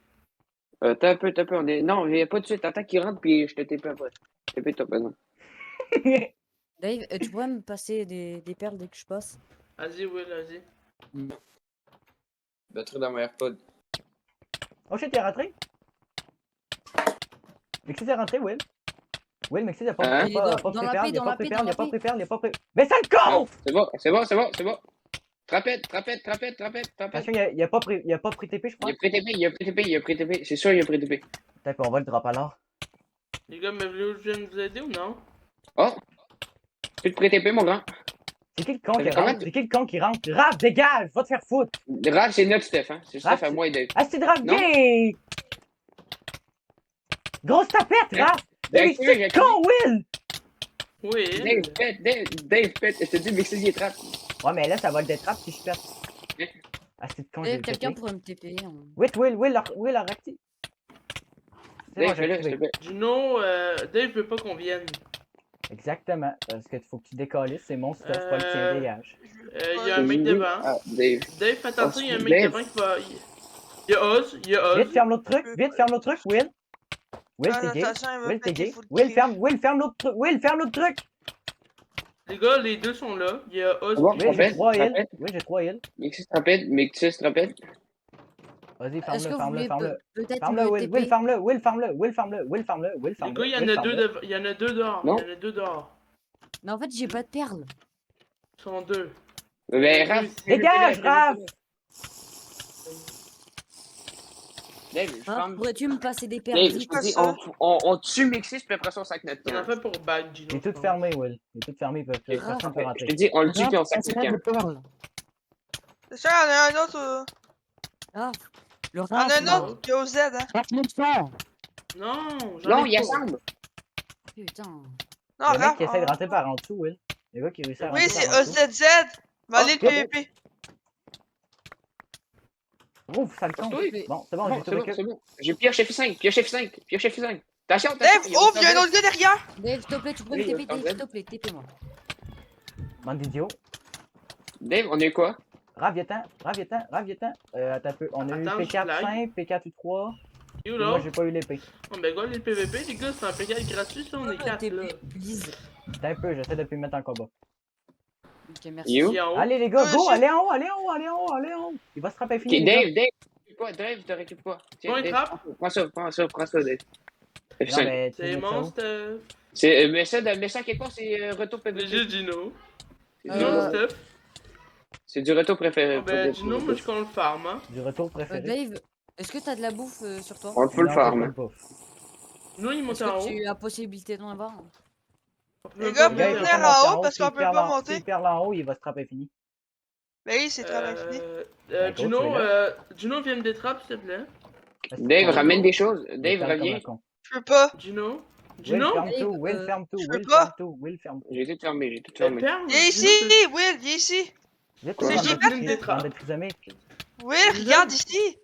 F: T'as un peu, on est... Non, il y a pas de suite. Attends qu'il rentre, puis je te TP après. TP toi, pas non.
D: Dave, tu pourrais me passer des perles dès que je passe?
B: Vas-y, Will, vas-y.
F: Batterie dans mon AirPod.
A: Oh shit, il est rentré? Mixis est rentré, Will. Will, Mixis a pas
F: Hein?
A: pris perles, il a pas
D: Dans
A: pris
D: la
A: perles,
D: paix,
A: il a
D: dans
A: pas
D: la
A: pris
D: paix,
A: perles, il a
D: dans
A: pas
D: la
A: pris perles, il a pas pris... Mais ça le con!
F: C'est bon, c'est bon, c'est bon, c'est bon, c'est bon. Trapède.
A: Attention, il a pas pris TP, je crois.
F: Il a pris TP. C'est sûr, il a pris TP.
A: D'accord, on va le drop alors.
B: Les gars, mais voulez-vous que je vienne vous aider ou non?
F: Oh! Tu te prêtes TP, mon grand?
A: C'est qui le con
F: Ça
A: qui
F: fait combien
A: rentre? C'est qui le con qui rentre? Raph, dégage! Va te faire foutre!
F: Raph, c'est notre Steph, hein. C'est
A: Raph,
F: Steph à moi et Dave.
A: Ah, c'est Raph
F: Non.
A: gay! Grosse tapette,
F: Hein?
A: Raph! Dave,
F: Ok,
A: c'est
F: ok.
A: con, Will!
B: Oui.
F: Dave, pète. Je te dis, Mixis, il est trap.
A: Ouais, mais là, ça va le détrape si je pète.
F: Hein?
A: Ah, c'est de con, j'ai
D: Quelqu'un
A: pété.
D: pourrait me TP.
A: Will, a réactivé. C'est bon,
F: Dave,
A: j'ai
F: fais-le, s'il te
A: activé.
F: plaît.
B: Gino, Dave veut pas qu'on vienne.
A: Exactement, parce que faut que tu décolles, c'est mon stuff, pas le tien, dégage.
B: Il y a un mec devant.
F: Ah, Dave.
B: Dave, fais attention, il y a un mec
F: Dave.
B: devant qui va. Il y a Oz,
A: Vite, ferme l'autre truc, Will. Will,
C: Ah,
A: t'es gay.
C: attention, il va
A: Will, t'es
C: péter
A: gay.
C: full
A: Will,
C: kill.
A: ferme l'autre truc. Will, ferme l'autre truc.
B: Les gars, les deux sont là. Il y a Oz.
F: C'est bon,
B: puis-
A: Will, j'ai
F: Rappelle,
A: 3 heals.
F: rappelle.
A: Will, j'ai 3 heals.
F: Mixis, te rappelle. Mixis, te rappelle.
A: Vas-y,
D: Est-ce que vous
A: ferme-le,
D: voulez
A: ferme-le.
D: peut-être
A: Ferme-le,
D: me
A: Will.
D: TP?
A: Will, ferme-le. Will, ferme-le. Will, ferme-le. Will, ferme-le. Will,
B: Les
A: ferme-le.
B: gars, il y en
A: Will,
B: a deux
A: ferme-le.
B: devant. Il y en a deux dehors.
F: Non.
B: Il y en a deux dehors.
D: Mais en fait, j'ai pas de perles.
B: Ils sont deux.
F: Ben, Raph.
A: Dégage, Raph!
F: Dave, je
D: Hein?
F: ferme.
D: Pourrais-tu me passer des perles
F: Dave, je
D: vite?
F: te dis,
C: ça?
F: on tue Mixis, puis après ça, on sac notre
B: On en
F: camp.
B: fait pour bag, Gino.
A: Il est tout fermé, Will. Il est tout fermé, parce que personne peut
F: Je
A: rentrer.
F: te dis, on le tue, puis on sac notre
H: Passerai
F: camp.
H: des perles.
C: C'est sûr, il y en a un autre.
D: Ah, le
C: Il y en a
D: Raph,
C: un
D: là.
C: autre. Il y a OZ, hein.
H: Raph, monte ça.
B: Non, j'en
F: Non,
B: ai
F: il
B: pas.
F: assemble.
D: Putain.
C: Non,
A: Le mec
C: Raph.
A: qui essaie de rentrer par en dessous, Will. Le gars qui réussit à
C: Oui,
A: rentrer
C: c'est
A: par en dessous.
C: OZZ. Va aller le
A: ok.
C: PVP.
A: Ouf, ça le compte.
F: Oui.
A: Bon, c'est bon,
F: Bon,
A: j'ai tout
F: c'est bon,
A: récup.
F: c'est bon. J'ai pioche F5, pioche F5, pioche F5. Attention, attention.
C: Dave, ouvre, il y a un autre gars derrière.
D: Dave, s'il te plaît, tu peux
F: Oui,
D: me TP,
F: je
D: Dave,
F: t'en
D: s'il te plaît, TP-moi.
A: Bande d'idiots.
F: Dave, on est quoi?
A: Raviétan. Attends un peu. On a eu
B: Attends, je
A: P4
B: lag.
A: 5, P4 U3.
B: You
A: Et moi,
B: know?
A: j'ai pas eu l'épée.
B: Oh, ben, gars, les PVP, les gars, c'est un PK gratuit, ça, on est quatre là.
D: TP, please.
A: Attends un peu, j'essaie de plus mettre en combat.
D: Ok, merci.
F: You?
B: Qui en haut?
A: Allez les gars, go,
C: je-
A: allez en haut, allez en haut, allez en haut, allez en haut. Il va se trapper
F: Ok,
A: fini. les gars.
F: Dave, te récupère pas.
B: Bon, il
F: Dave,
B: trappe?
F: prends ça, Dave.
A: Non,
F: F5.
A: mais tu
B: C'est
A: mets ça où?
B: monstre.
F: C'est, mais ça, quelque part, c'est retour
B: C'est
F: PVP.
B: juste Gino.
F: C'est
B: Gino,
D: Euh,
F: du-
B: Steph.
F: C'est du retour préféré.
B: Oh, ben, Gino, moi, je compte le farm, hein.
A: Du retour préféré.
D: Dave, est-ce que t'as de la bouffe sur toi?
F: On le peut le
A: Non,
F: faire,
A: j'ai pas
F: man.
A: de bouffe.
B: Gino, il monte
D: Est-ce
B: en
D: que
B: haut.
D: tu as possibilité d'en avoir?
B: On peut
C: Les
B: même
C: gars,
B: pas
A: Le gars, il
C: venir
A: peut
B: monter
A: pas
C: en
A: monter
C: haut
A: en
C: parce
A: s'il
C: qu'on peut
A: perd
C: pas
A: là-
C: monter.
A: S'il perd là en haut, il va se trapper fini.
C: Ben oui, c'est très bien fini.
A: Ben, go,
B: Gino,
A: tu es
B: Gino, viens me détrape, s'il te plaît.
F: Dave, ramène des choses.
A: Il
F: Dave,
A: parle comme
F: reviens.
A: un con.
C: Je peux pas.
B: Gino?
A: Will,
B: Gino?
A: ferme tout,
D: Dave,
A: Will, ferme tout,
C: je peux
A: Will,
C: pas.
A: ferme tout, Will, ferme tout.
F: J'ai tout fermé,
B: Elle perd?
C: Viens ici, Will, viens ici.
A: Vite,
F: C'est
A: bande de
C: JP,
A: chiens,
B: venez me
A: bande
B: détrape.
A: de trisomiques.
C: Will,
B: Je
C: regarde
B: donne.
C: ici.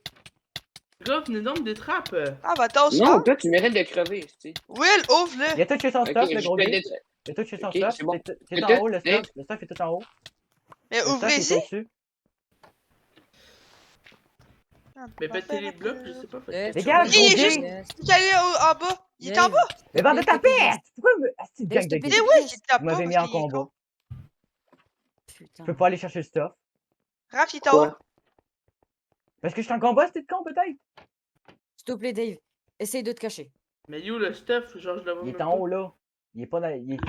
B: Les gars, venez donc me détrape.
C: Ah, bah t'as
F: Non,
C: aussi.
F: toi, tu mérites de crever, tu sais.
C: Will, ouvre-le.
A: Il a tout chez son
F: Ok,
A: stuff, le
F: je
A: gros
F: te
A: gay.
F: détruis.
A: Il a tout chez son
F: Ok,
A: stuff.
F: c'est bon.
A: C'est
F: C'est
A: en
F: tout,
A: haut, le
F: Dave.
A: stuff. Le stuff est tout en haut.
C: Mais
A: Le stuff
C: ouvrez
A: est
C: ici.
A: au-dessus.
B: Mais péter les blocs, je sais pas.
D: Dave,
A: Dégage,
D: tu peux-
C: gros
A: gay.
D: Yes.
C: Il est allé en bas. Il est en
D: Dave,
C: bas.
A: Mais bande de
D: TP,
A: tapettes! Pourquoi me. Ah, c'est une
D: Dave,
A: gang de
D: TP,
A: gays.
C: Mais oui, il tape
A: Vous
C: pas
A: m'avez
C: parce
A: mis en
C: qu'il est
A: combat.
C: con.
A: Je
D: Putain.
A: peux pas aller chercher le stuff.
C: Raph, il est en haut.
F: Quoi?
A: Parce que je suis en combat, c'était de con peut-être?
D: S'il te plaît, Dave, essaye de te cacher.
B: Mais you, le Steph, genre, je le vois
A: Il
B: même
A: est
B: pas.
A: en haut là. Il est pas dans. Il est...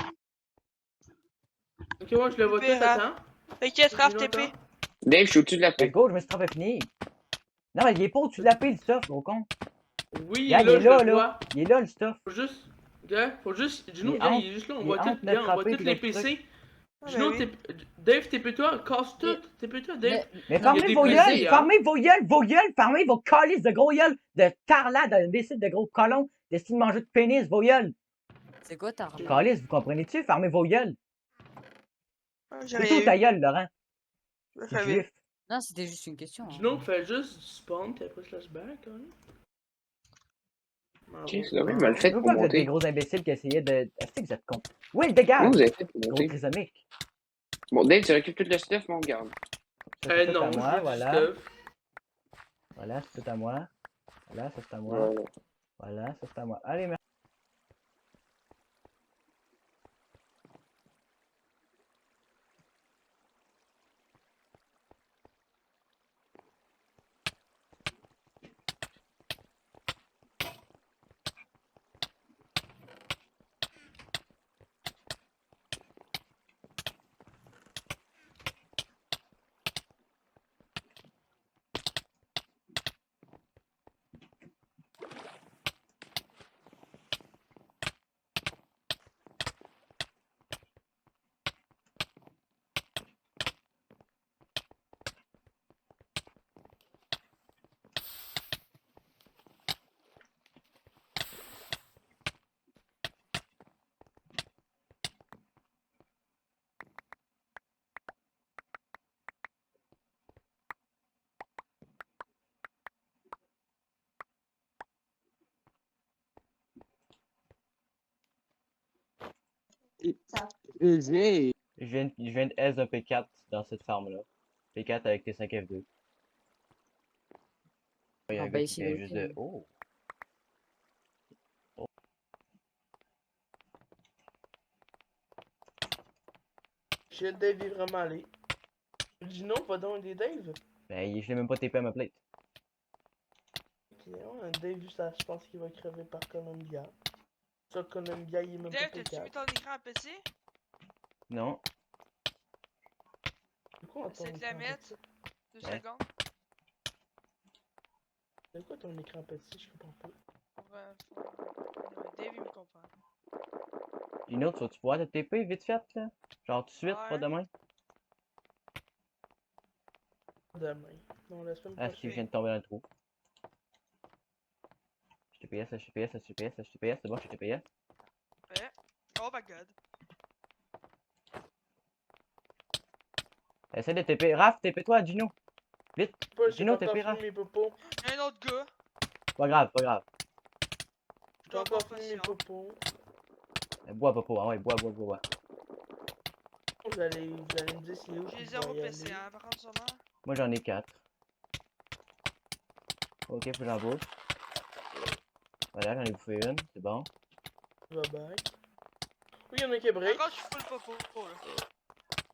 B: Ok, ouais, je le vois tout,
C: TP, Raph.
B: attends.
C: T'inquiète, Raph,
B: Dis-le
C: TP.
B: encore.
F: Dave, je suis au-dessus de la
A: Ben
F: paix.
A: go, je me suis trompé fini. Non, mais il est pas au-dessus de la pile, le stuff, gros con.
B: Oui,
A: Regarde,
B: là,
A: il est
B: je
A: là,
B: le
A: là.
B: vois.
A: Il est là, le stuff.
B: Faut juste, Gino,
A: Il est
B: viens,
A: entre-
B: il est juste là, on
A: il
B: voit
A: est
B: tout,
A: entre
B: viens, on
A: notre
B: voit
A: AP
B: tous
A: puis
B: les
A: le truc.
B: PC.
C: Ah,
B: Gino,
C: ben oui.
B: Dave, TP-toi, casse tout, TP-toi, Dave.
D: Mais-
A: Mais
D: Non,
A: fermez
B: il y a
A: vos
B: des
A: gueules,
B: plaisirs, hein.
A: fermez vos gueules, fermez vos calices de gros gueules, de tarlades, d'imbéciles, de gros colons, destinés de manger de pénis, vos gueules.
D: C'est quoi ta rame?
A: Calices, vous comprenez-tu? Fermez vos gueules.
C: Ah, j'ai
A: C'est tout
C: rien
A: ta
C: eu.
A: gueule, Laurent.
C: Je
A: C'est
C: savais.
A: juif.
D: Non, c'était juste une question. hein.
B: Gino, fais juste spawn, puis après slash back, hein.
F: Ok, c'est vraiment mal fait pour
A: Pourquoi vous êtes des
F: monter.
A: gros imbéciles qui essayaient de. Est-ce que vous êtes cons? Oui,
F: Comment
A: dégage!
F: vous avez fait pour
A: Gros
F: monter?
A: trisomique.
F: Bon, Dave, tu récupères tout le stuff, mon garde.
A: Ça, c'est tout
B: Non,
A: à
B: je
A: moi,
B: veux du
A: voilà.
B: stuff.
A: Voilà, c'est tout à moi. Voilà, ça c'est à moi.
F: Voilà.
A: Voilà, ça c'est à moi. Allez, merci.
H: J'ai.
A: Je viens de S un P4 dans cette farm-là. P4 avec T5 F2. Il y a
D: Ah,
A: un
D: ben,
A: gars qui
D: ici,
A: vient
D: là,
A: juste
D: ok.
A: de... Oh!
B: J'ai Dave est vraiment allé. Gino, va donc aider Dave.
A: Ben, je l'ai même pas TP à ma plate.
B: Ok, ouais, Dave, ça, je pense qu'il va crever par Columbia. Ça, Columbia, il est même
C: Dave,
B: pas
C: t'as-tu mis
B: P4.
C: ton écran à petit?
A: Non?
B: C'est quoi ton
C: Essaye de la
B: écran
C: mettre.
B: petit?
C: 2
A: Ouais.
C: secondes.
B: C'est quoi ton écran petit? Je comprends pas.
C: Dave, il me comprend.
A: Gino, tu vas-tu pouvoir te TP vite fait, là? Genre tout de suite, pas
C: Ouais.
A: demain?
B: Demain. Non, la semaine
A: Ah, si, je viens
B: prochaine.
A: de tomber dans le trou. HTTPS, HTTPS, HTTPS, HTTPS, c'est bon, HTTPS.
C: Ouais. Oh my god.
A: Essaye de TP. Raph, TP-toi, Gino. Vite.
B: Pas, j'ai
A: Gino,
B: pas
A: TP,
B: encore
A: Raph.
B: fini mes popos.
C: Il y a un autre gars.
A: Pas grave, pas grave.
C: Je
B: J'ai
C: dois
B: encore
C: avoir
B: fini mes
C: patient.
B: popos.
A: Bois, Popo. Ah ouais, bois, bois, bois, bois.
B: Vous allez me dire c'est où
C: J'ai
B: que je
C: 0
B: vais y
C: PC,
B: aller.
C: hein, par contre, sûrement.
A: Moi, j'en ai 4. Ok, faut que j'en bouffe. Voilà, j'en ai bouffé une, c'est bon.
B: Va back. Oui, il y en a qui est
C: Par
B: break.
C: contre, je suis full popo, là.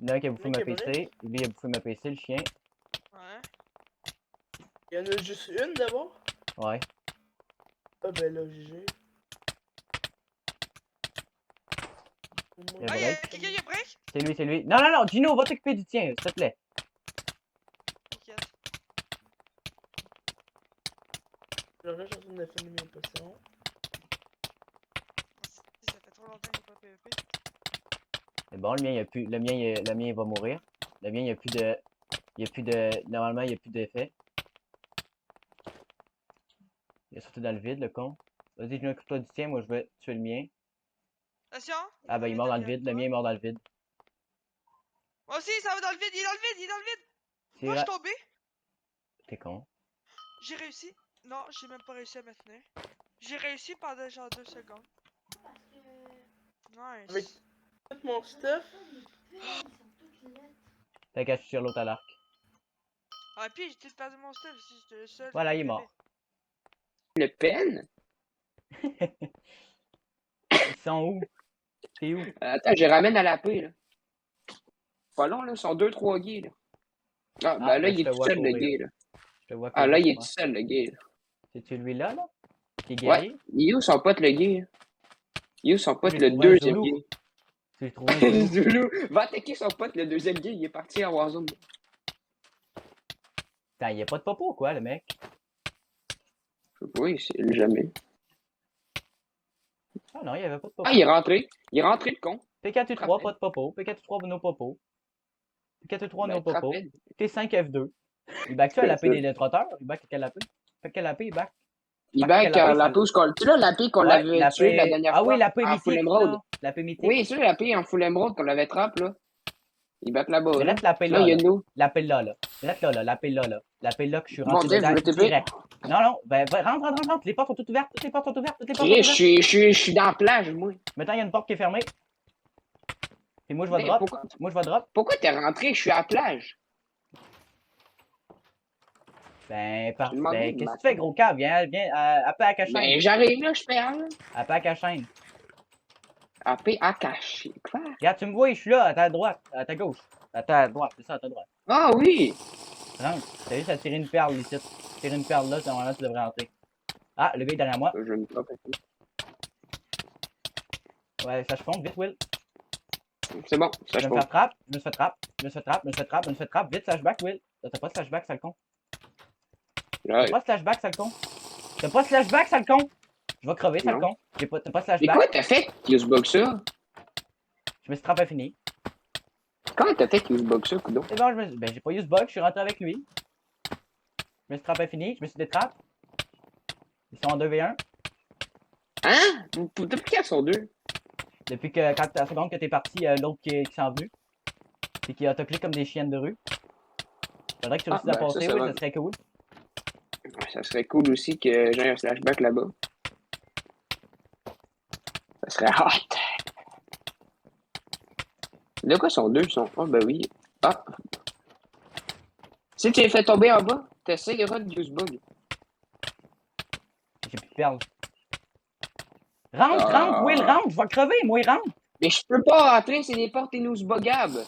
A: Il y en a un qui a bouffé
B: Mec,
A: ma
B: il est
A: PC. Lui, il a bouffé ma PC, le chien.
C: Ouais.
B: Il y en a juste une d'abord.
A: Ouais.
B: Ah ben là, GG. Au moins,
A: Il y a
C: Ah,
A: break.
C: y'a quelqu'un qui a break?
A: C'est lui, c'est lui. Non, non, non, Gino, va t'occuper du tien, s'il te plaît.
C: T'inquiète.
B: Je reste en train de finir mes potions.
C: Ça fait trop longtemps qu'il n'y a pas PVP.
A: C'est bon, le mien, il y a plus. Le mien, il va mourir. Le mien, il y a plus de. Il y a plus de. Normalement, il y a plus d'effet. Il est sorti dans le vide, le con. Vas-y, Gino, occupe-toi du tien, moi je vais tuer le mien.
C: Attention!
A: Ah ben, il est mort dans le vide. Le mien est mort dans le vide.
C: Moi aussi, ça va dans le vide, il est dans le vide, il est dans le vide!
A: C'est
C: Moi, je suis tombé!
A: T'es con.
C: J'ai réussi. Non, j'ai même pas réussi à me tenir. J'ai réussi pendant genre 2 secondes.
B: Avec
C: Nice.
B: tout mon stuff.
A: T'as qu'à sur l'autre à l'arc.
C: Ah, puis j'ai tout perdu mon stuff, si j'étais le seul.
A: Voilà,
C: qui
A: il est
C: avait.
A: mort.
F: Le pen?
A: Ils sont où? T'es où?
F: Attends, je les ramène à la paix, là. Pas long, là. Ils sont 2-3 gays, là. Ah, ben là,
A: ben,
F: il
A: je
F: est
A: te
F: tout
A: vois
F: seul, le
A: courir.
F: gay, là.
A: Je te vois
F: Ah, là, il est
A: comment.
F: tout seul, le gay, là.
A: C'est-tu lui-là, là? Qui est
F: Ouais.
A: guerrier?
F: Il est où son pote, le gay, là? Il est où son pote,
A: J'ai
F: le
A: trouvé un
F: deuxième
A: Zoulou.
F: gay?
A: J'ai trouvé un Zoulou.
F: Zulu va attaquer son pote, le deuxième gay. Il est parti à Warzone.
A: Putain, il y a pas de popo, quoi, le mec?
F: Oui, c'est jamais.
A: Ah non, il y avait pas de popo.
F: Ah, il est rentré. Il est rentré, le con.
A: P4-3,
F: Rapide.
A: pas de popo. P4-3, no popo. P4-3, no
F: Ben,
A: popo.
F: rapide.
A: T5 F2. Il back-tu à la paix des détrateurs? Il back à quelle AP? Fait quelle AP il back?
F: Il
A: Parce
F: back
A: que la paix,
F: la
A: c'est-
F: paix où ce qu'on... Tu vois la paix qu'on
A: Ouais,
F: l'avait tué la dernière
A: Ah
F: fois?
A: oui, la paix
F: en Full
A: mythique,
F: Emerald.
A: là. La paix mythique.
F: Oui, c'est la paix en Full Emerald qu'on l'avait trappe, là. Il back là-bas,
A: Mais
F: là.
A: reste la paix
F: Là,
A: là,
F: il y a
A: là.
F: nous.
A: La paix là, là. Reste là, là. La paix là, là. La paix là que je suis
F: Bon,
A: rentré
F: Dave,
A: dedans
F: je vais TP.
A: direct. Non, non, ben, rentre, rentre, rentre. Les portes sont toutes ouvertes. Toutes les portes sont ouvertes. Toutes les portes sont
F: Chris,
A: ouvertes.
F: je suis dans la plage, moi.
A: Maintenant, il y a une porte qui est fermée. Puis moi, je vais
F: Dave,
A: drop. Moi, je vais drop.
F: pourquoi t'es rentré? Je suis à la plage.
A: Ben,
F: Je demande
A: ben
F: de
A: qu'est-ce que tu
F: m'attendre.
A: fais, gros cave? Viens, appelle à Cachine.
F: Ben, j'arrive là, je perds, là.
A: Appelle à Cachine.
F: AP à cacher. Quoi?
A: Regarde, tu me vois, je suis là, à ta droite, à ta gauche. À ta droite, c'est ça, à ta droite.
F: Ah oui!
A: Rentre. T'as juste à tirer une perle ici. Tirer une perle là, normalement, tu devrais rentrer. Ah, le gars est derrière moi.
F: Je me trompe.
A: Ouais, ça se fonde, vite, Will.
F: C'est bon, ça
A: Je
F: je
A: vais me
F: pense.
A: faire trap, je me fais trap, je me fais trap, je me fais trap, je me fais trap, vite, flashback, Will. T'as pas de flashback, sale con.
F: Ouais.
A: T'as pas de flashback, sale con. T'as pas de flashback, sale con. Je vais crever, sale
F: Non.
A: con. T'as pas de
F: Mais
A: flashback.
F: quoi t'as fait, Usebox ça?
A: Je me suis trap infini.
F: Comment t'as fait Usebox ça, coudon?
A: C'est bon, ben, j'ai pas eu ce bug, je suis rentré avec lui. Je me suis trap infini, je me suis détrap. Ils sont en 2v1.
F: Hein? Depuis quand ils sont deux?
A: Depuis que, quand la seconde que t'es parti, l'autre qui s'en venu. Puis qui autoclique comme des chiennes de rue. Faudrait que tu réussisses à
F: ben,
A: passer,
F: ça
A: oui,
F: va.
A: ça serait cool.
F: Ça serait cool aussi que j'ai un flashback là-bas. Ça serait hot. De quoi sont deux? Ils sont pas, ben oui. Ah! Si tu les fais tomber en bas, t'essayeras de use bug.
A: J'ai plus de perles. Rentre,
F: Ah.
A: rentre, Will, rentre, je vais crever, moi, rentre.
F: Mais je peux pas rentrer, c'est des portes use buggables.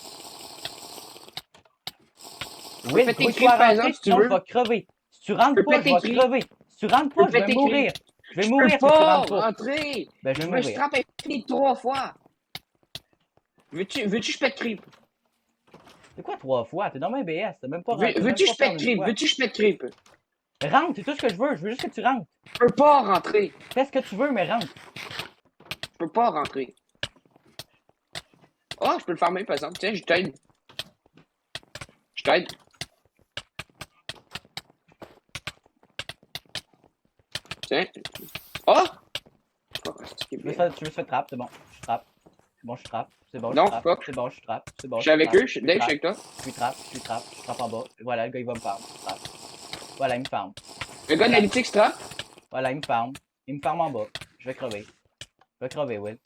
A: Will,
F: péter
A: toi,
F: le cri, par
A: rentrer,
F: exemple, si tu
A: sinon
F: veux.
A: je vais crever. Si tu rentres
F: peux
A: pas, je
F: péter
A: vais
F: le cri.
A: crever. Si tu rentres pas,
F: peux
A: je vais
F: péter le cri.
A: mourir. Je vais
F: Je
A: mourir
F: peux
A: si tu
F: pas
A: rentres pas.
F: rentrer.
A: Ben, je
F: Je
A: vais
F: me suis
A: mourir.
F: trappé 3 fois. Veux-tu que je pète creep?
A: C'est quoi 3 fois? T'es dans ma BS, t'as même pas rentré.
F: Veux-tu que je pète creep? Veux-tu que je pète creep?
A: Rentre, c'est tout ce que je veux juste que tu rentres.
F: Je peux pas rentrer.
A: Fais ce que tu veux, mais rentre.
F: Je peux pas rentrer. Oh, je peux le faire même, par exemple. Tiens, je t'aide. Je t'aide. Tiens. Oh! Oh,
A: Tu veux se faire trappe, c'est bon. Je trappe. C'est bon, je trappe. C'est bon,
F: Non,
A: je trappe.
F: fuck.
A: C'est bon, je trappe. C'est bon,
F: Je suis avec
A: trappe.
F: eux. Dave, je suis avec toi.
A: Je suis trappe en bas. Voilà, le gars, il va me farm. Je trappe. Voilà, il me farm.
F: Le gars de l'analytics trap.
A: Voilà, il me farm. Il me farm en bas. Je vais crever. Je vais crever, Will.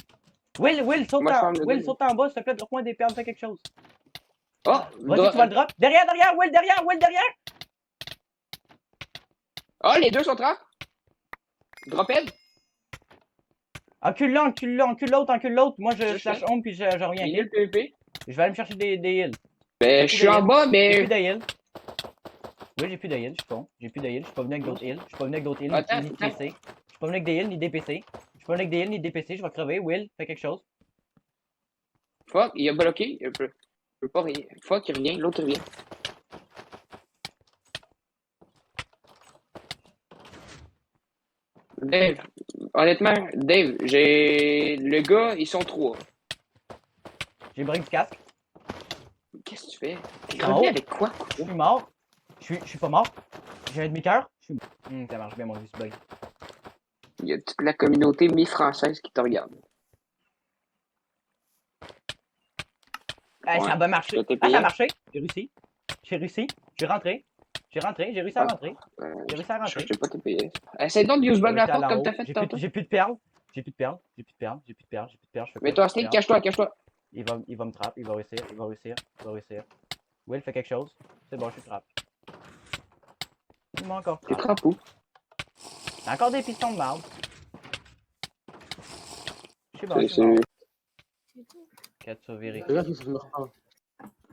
A: Will, saute
F: Moi, je
A: en,
F: farm le
A: Will,
F: gars.
A: saute en bas, s'il te plaît, drop-moi des perles, fais quelque chose.
F: Oh!
A: Vas-y, tu vas le drop. Derrière, Will, derrière!
F: Oh, les deux sont trap. Drop head.
A: Encule l'autre. Moi, je
F: Je
A: slash
F: fais.
A: home puis je reviens.
F: Il est le PvP.
A: Je vais aller me chercher des heals.
F: Ben, je suis en bas,
A: J'ai
F: mais.
A: plus de heals. Oui, j'ai plus de heals, je suis con. J'ai plus de heals, je suis pas venu avec d'autres heals. Je suis pas venu avec d'autres heals,
F: Attends,
A: ni de
F: attends.
A: PC. Je suis pas venu avec des heals, ni des PC. Je suis pas venu avec des heals, ni des PC. Je vais crever. Will, fais quelque chose.
F: Fuck, il a bloqué. Il peut pas rien. Fuck, il revient. L'autre revient. Dave, honnêtement, Dave, j'ai. Le gars, ils sont 3.
A: J'ai break du casque.
F: Qu'est-ce que tu fais? T'es
A: En
F: revenu
A: haut.
F: avec quoi?
A: Je suis mort. Je suis pas mort. J'ai un demi-cœur. Je suis mort. Ça marche bien, mon vieux bug.
F: Il y a toute la communauté mi-française qui te regarde.
A: Hey,
F: Ouais,
A: ça a bien marché.
F: je t'ai
A: Ah,
F: payé.
A: ça a marché. J'ai réussi. J'ai rentré. J'ai réussi à
F: Ah.
A: rentrer. J'ai réussi à
F: Je
A: rentrer.
F: cherchais pas tes payés. Essaye donc de use bug
A: J'ai
F: la
A: réussi à
F: porte
A: aller en
F: comme t'as
A: haut.
F: fait
A: J'ai
F: tantôt.
A: plus de perles. J'ai plus de perles. Je fais
F: Mais
A: quoi,
F: toi,
A: j'ai plus de
F: Snake,
A: perles.
F: cache-toi.
A: Il va me trapper, il va réussir. Will, fais quelque chose. C'est bon, je suis trappe. Il m'a encore
F: T'es
A: trappe.
F: trappe où?
A: Encore des pistons de marde. Je suis bon, je suis
F: C'est.
A: mort. Qu'est-ce que tu vas virer?
H: Regarde, il se meurt pas.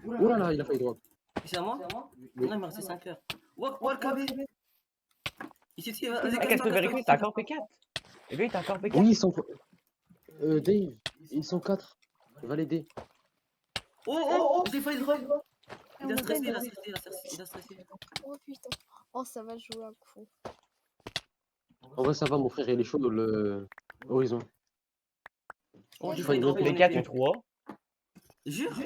H: Oh là là, il a failli drop.
I: C'est à moi?
H: Oui.
I: Non, il me restait 5 heures. What, KB? Ici, vas-y,
A: Ah, qu'est-ce que tu veux vérifier? T'as encore P4? Et lui, il t'a encore P4?
H: Oui, ils sont. Dave, ils sont 4. Va l'aider.
I: Oh, j'ai failli drop. Il a
J: mon
I: stressé,
J: gars,
I: il a stressé.
J: Oh putain. Oh, ça va jouer un coup.
H: En vrai, ça va, mon frère, il est chaud dans le horizon.
I: Oh, j'ai
H: Faut
I: failli
H: une
I: dropper.
A: P4 U3.
I: Jure?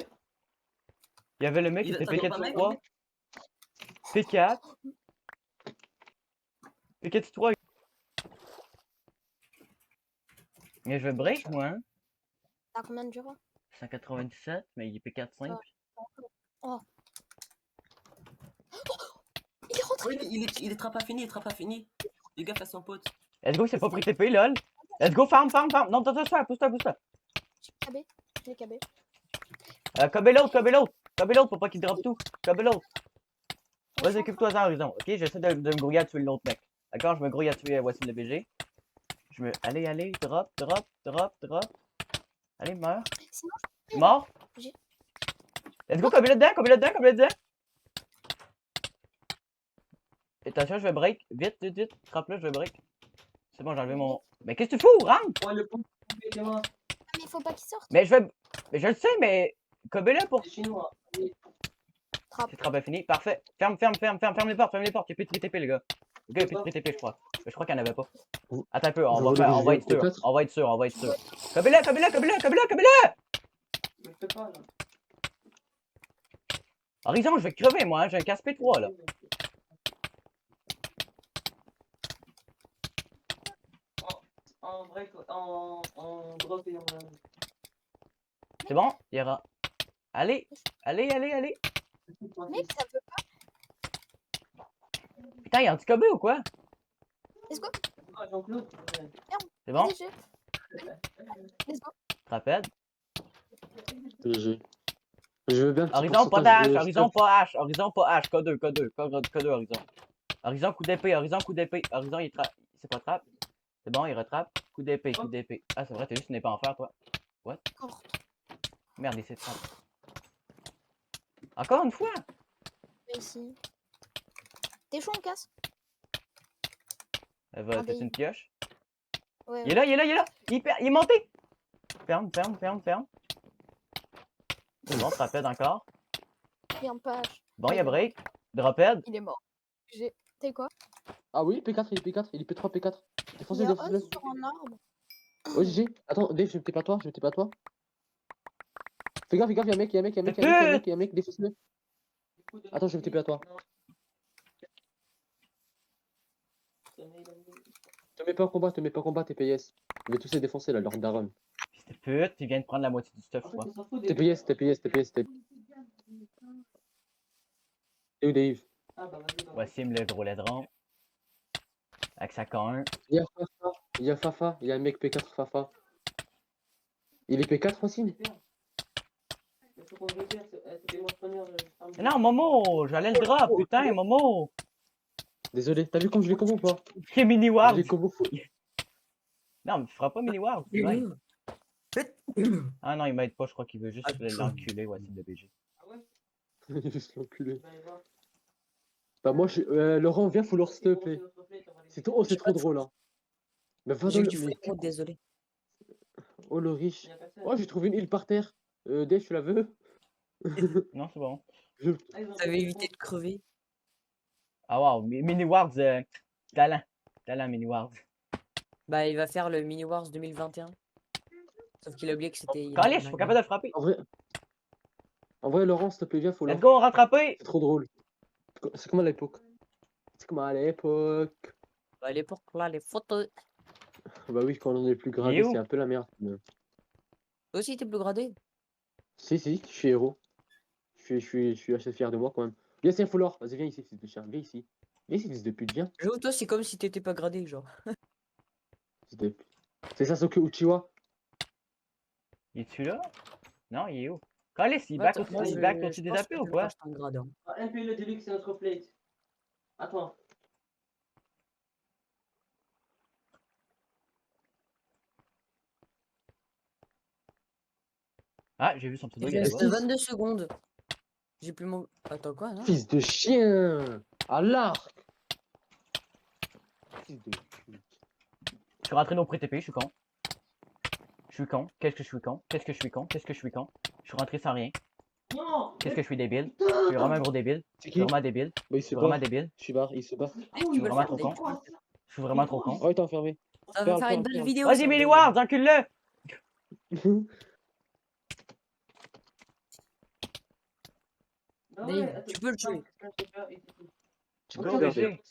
A: Il y avait le mec qui
I: Il a-
A: était
I: t'as drop
A: P4
I: un
A: U3. P4. P4 U3. Mais je vais break, moi. Hein.
J: T'as combien de jours?
A: 197, mais il est P4 simple.
J: Oh. Il est rentré.
I: Oui, il est trappe à fini, Le gars fait son pote.
A: Let's go, il s'est pas pris TP, lol. Let's go, farm. Non, pousse-toi.
J: J'ai KB.
A: Cobé l'autre pour pas qu'il drop tout. Cobé l'autre. Vas-y, occupe-toi en horizon. Ok, j'essaie de me grouiller à tuer l'autre mec. D'accord, je me grouille à tuer Voici le BG. Allez, drop. Allez, meurs.
J: Sinon,
A: Mort.
J: J'ai-
A: Let's go, cobé là-dedans. Attention, je vais break. Vite. Trappe là, je vais break. C'est bon, j'ai enlevé mon. Mais qu'est-ce que tu fous? Rentre!
I: Oh, le pont, c'est moi.
J: mais il faut pas qu'il sorte.
A: Mais je le sais, mais. Cobé là pour.
I: C'est chinois.
J: Trappe.
A: C'est très bien fini. Parfait. Ferme les portes. Il n'y a plus de TP, les gars. Le gars, il n'y a plus de TP, je crois. Mais je crois qu'il n'y en avait pas. Attends un peu, on va être sûr. On va être sûr. Cobé là!
I: Je fais pas, là.
A: Horizon, je vais crever, moi. Hein. J'ai un casse P3, là.
I: En break, en drop et en.
A: C'est bon? Il y aura. Allez.
J: Mec, ça veut pas.
A: Putain, il y a anti-cobé ou quoi?
J: Let's go.
I: Ah, Jean-Claude.
A: C'est bon?
J: Vas-y, Let's go.
A: Rapide.
H: GG. Je veux bien un petit
A: Horizon, pas
H: pourcentage
A: d'H,
H: de
A: horizon,
H: stuff.
A: pas H, horizon, pas H, K2, K2, K2, horizon. Horizon, coup d'épée, horizon, coup d'épée. Horizon, il trappe. C'est pas trappe. C'est bon, il rattrape. Coup d'épée, coup d'épée. Ah, c'est vrai, t'as juste une épée en fer, toi.
J: Encore.
A: Merde, il s'est trappe. Encore une fois?
J: Ici. T'es chaud, on casse?
A: Elle va,
J: Attendez.
A: c'est une pioche.
J: Ouais,
A: Il est là, il est là, il est là! Il est monté! Ferme. C'est bon, Trapède encore.
J: Viens pas.
A: Bon, il y a break. Drophead.
J: Il est mort. T'es quoi?
H: Ah oui, P4, il est P4, il est P3, P4.
J: Il
H: Défoncez,
J: y a
H: défoncez-le.
J: Oz sur un arbre.
H: Oh, GG. Attends, Dave, je me tais pas toi, Fais gaffe, il y a un mec, défonce-le. Attends, je vais me TP à toi. Te mets pas en combat, TPS. Je vais tous les défoncer là, leur daron.
A: Fils de pute, il vient de prendre la moitié du stuff, je crois.
H: TPS. Et où Dave?
A: Voici le gros ladron. Avec sa K1.
H: Il y a Fafa, il y a un mec P4 Fafa. Il est P4 aussi?
A: Mais non, Momo, j'allais le drop, putain, Momo.
H: Désolé, t'as vu comme je l'ai combo ou pas?
A: C'est mini
H: Je
A: ward.
H: l'ai combo fou.
A: Non, mais tu feras pas mini ward. Ouais. Ah non, il m'aide pas, je crois qu'il veut juste l'enculer, voici le BG.
H: Il est juste l'enculé. Bah moi, Laurent, viens, faut leur s'il te plaît. C'est trop drôle hein. Mais va dans
D: J'ai eu
H: le...
D: du foot, désolé.
H: Oh le riche. Oh, j'ai trouvé une île par terre. Dave, tu la veux?
A: Non, c'est bon.
D: T'avais évité de crever.
A: Ah wow, mini wards, talent. Talent mini wards.
D: Bah, il va faire le Mini Wars 2021. Sauf qu'il a oublié que c'était.
A: Calais, je suis pas capable de le frapper.
H: En vrai, Laurent, s'il te plaît, viens, faut
A: Let's
H: leur...
A: go, on rattraper.
H: C'est trop drôle. C'est comme à l'époque.
D: À l'époque, là, les photos.
H: Bah oui, quand on est plus
A: Il
H: gradé,
A: est où?
H: c'est un peu la merde. Mais...
D: Toi aussi, t'es plus gradé.
H: Si, je suis héros. Je suis assez fier de moi quand même. Viens, c'est un foulard. Vas-y, viens ici, fils de chien. Viens ici. Viens ici, fils de pute, viens.
D: J'avoue, toi, c'est comme si t'étais pas gradé, genre.
H: Fils de pute. C'est Sasuke Uchiwa.
A: Il est-tu là? Non, il est où? Calais, il
D: Moi,
A: back
D: moi,
A: au-dessus des AP ou quoi?
D: Un grade, hein.
I: Un peu le Deluxe, c'est notre plate. Attends.
A: Ah, j'ai vu son pseudo,
D: Il
A: il est
D: reste
A: là-bas.
D: 22 secondes. J'ai plus mon. Attends, quoi, non?
H: Fils de chien. À l'arc. Fils de pute.
A: Je suis rentré dans pré-TP, je suis con. Je suis con. Qu'est-ce que je suis con? Qu'est-ce que je suis con? Qu'est-ce que je suis con? Je suis rentré sans rien.
I: Non!
A: Qu'est-ce que je suis débile? Je suis vraiment un gros débile.
H: C'est
A: Je
H: qui?
A: suis vraiment débile.
H: Bah, il
A: Je
H: se
A: suis vraiment
H: barre.
A: débile.
H: Je suis barre, il se barre.
D: Eh, tu
A: suis
D: veux le
A: vraiment
D: faire,
A: trop
D: Dave?
A: Je suis vraiment trop con.
H: Oh, il t'a enfermé.
D: Ça va
H: Perle,
D: faire une
H: perle,
D: belle
H: perle.
D: vidéo.
A: Vas-y,
D: ça,
A: Mini
D: Dave.
A: Wards, encule-le!
D: Dave, tu peux le tuer.
H: Tu
A: Go,
H: peux le faire.
A: BG.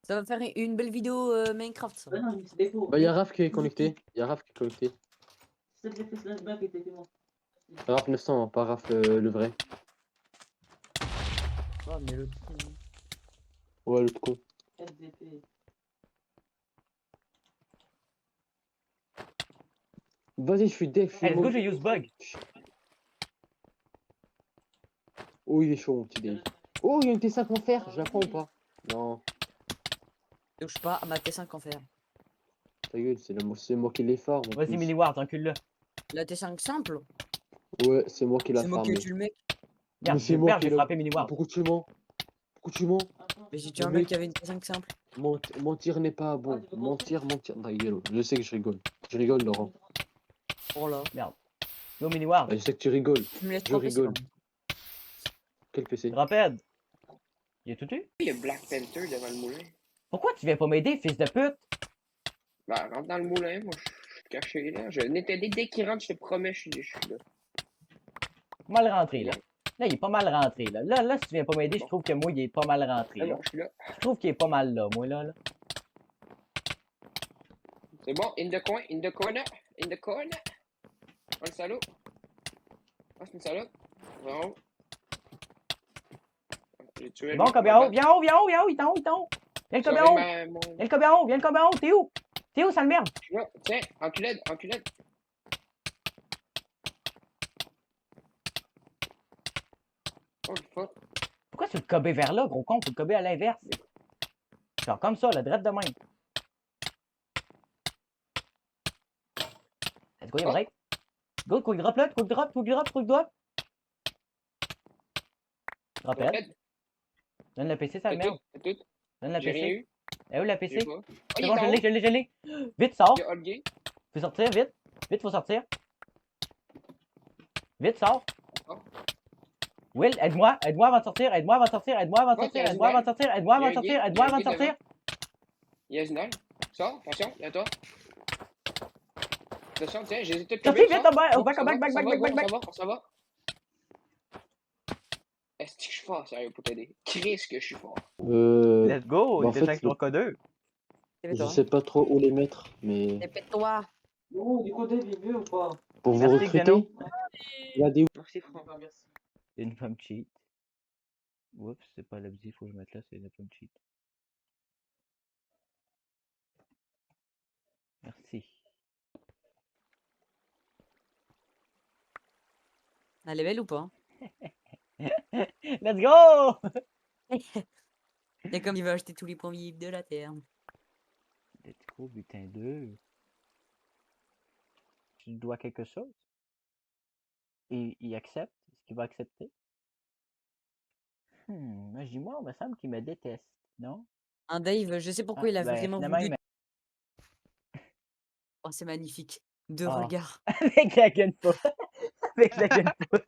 D: Ça va faire une belle vidéo Minecraft, ça.
H: Bah, y'a Raph qui est connecté. Raph 900, pas Raph le vrai.
D: Oh, mais le.
H: Ouais, l'autre con. Vas-y, je suis def.
A: Hey, let's go, j'ai use bug.
H: Oh, il est chaud, mon petit Dave. Oh, il y a une T5 en fer. Je la prends ou pas? Non,
D: Touche pas à ma T5 en fer.
H: ta gueule, c'est moi qui l'ai farm. en
A: Vas-y,
H: plus.
A: Mini Wards, encule-le.
D: La T5 simple.
H: Ouais, c'est moi qui l'a
D: C'est moi qui
H: farmé.
D: tue le mec.
A: Merde,
H: c'est moi
A: merde,
H: qui
A: j'ai
H: l'ai-
A: frappé Mini Wards.
H: Pourquoi tu mens?
D: Mais j'ai tué
H: Le
D: un mec
H: mec-
D: qui avait une T5 simple.
H: Mentir n'est pas bon. Mentir. Ta gueule, je sais que je rigole. Je rigole, Laurent.
D: Oh là.
A: Go, Mini Wards.
H: Ah, je sais que tu rigoles.
D: Tu me laisses
H: Je
D: trop PC,
H: rigole.
D: là.
H: Quel PC?
A: Drophead. Il est tout tu?
F: Il y a Black Panther devant le moulin.
A: Pourquoi tu viens pas m'aider, fils de pute?
F: Bah, rentre dans le moulin, moi, je suis caché là. Je venais t'aider dès qu'il rentre, je te promets, je suis là.
A: Mal rentré, là. Là, il est pas mal rentré, là. Là, si tu viens pas m'aider, je trouve que moi, il est pas mal rentré,
F: C'est
A: là.
F: bon, je suis là.
A: Je trouve qu'il est pas mal là, moi, là.
F: C'est bon, in the corner. Oh, le salaud. Oh, c'est une salope. Bon. J'ai tué
A: Bon,
F: lui.
A: Cobéo, viens en haut, il est en haut. Viens le Cobéo. Viens le Cobéo, viens le Cobéo, t'es où? T'es où, sale merde?
F: Tiens, enculade. Oh, le fuck.
A: Pourquoi tu le cobais vers là, gros con? Faut le cober à l'inverse. Genre comme ça, la droite de même. Let's go, il y a
F: Oh.
A: break. Go, quick drop là, quick drop, quick drop, quick drop. Rappelle.
F: Répète,
A: Donne le PC, ça
F: t'as
A: le merde.
F: tout, t'as tout.
A: Donne la
F: J'ai rien
A: PC.
F: eu.
A: Eh où la
F: J'ai
A: PC?
F: pas. Oh,
A: C'est
F: il
A: bon,
F: est
A: je
F: en
A: l'ai,
F: haut.
A: je l'ai, je l'ai. Vite, sors.
F: Il y a Holgate.
A: Faut sortir, vite. Vite, faut sortir. Vite, sors.
F: Oh.
A: Will, aide-moi avant de sortir, aide-moi avant de sortir, aide-moi avant de
F: Ouais,
A: sortir,
F: t'as
A: aide-moi avant de sortir, aide-moi avant de
F: Il y a un
A: sortir,
F: gate,
A: aide-moi
F: il y a
A: avant
F: un
A: de
F: gate
A: sortir.
F: Il y a Zinal. Sors, attention, il y a toi. Attention, tiens, j'ai tout
A: Sorti, vite, back,
F: On
A: back.
F: s'en va. Est-ce que je suis fort, sérieux, pour t'aider? Chris que je suis fort.
A: Let's go,
H: bah, en
A: il était
H: fait,
A: 5 sur K2.
H: je sais pas trop où les mettre, mais
D: Répète-toi.
I: Oh, du côté, il est mieux ou pas?
H: pour vous
A: Merci,
H: recruter,
A: Xeno.
H: il y a des...
G: Merci, Franck.
I: Merci.
A: Une femme cheat. Oups, c'est pas l'abdi, faut que je mette là, c'est une femme cheat. Merci.
D: Elle est belle ou pas?
A: Let's go!
D: Et comme il va acheter tous les points vifs de la terre.
A: Let's go, butin 2. Tu dois quelque chose? Et il accepte? Est-ce qu'il va accepter? Moi, je dis, moi, il me semble qu'il me déteste, non?
D: Un Dave, je sais pourquoi il a
A: ben,
D: vraiment
A: finalement,
D: voulu.
A: il m'a-
D: Oh, c'est magnifique. Deux
A: Ah.
D: regards.
A: Avec la gunpowder. Avec la gunpowder.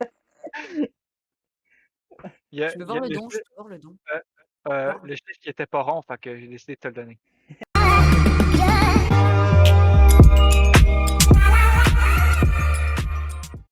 E: Il y a,
D: Je peux
E: il y
D: voir
E: a
D: le
E: le,
D: don, je peux voir le don.
E: le chiffre qui était pas rond, fait que j'ai décidé de te le donner.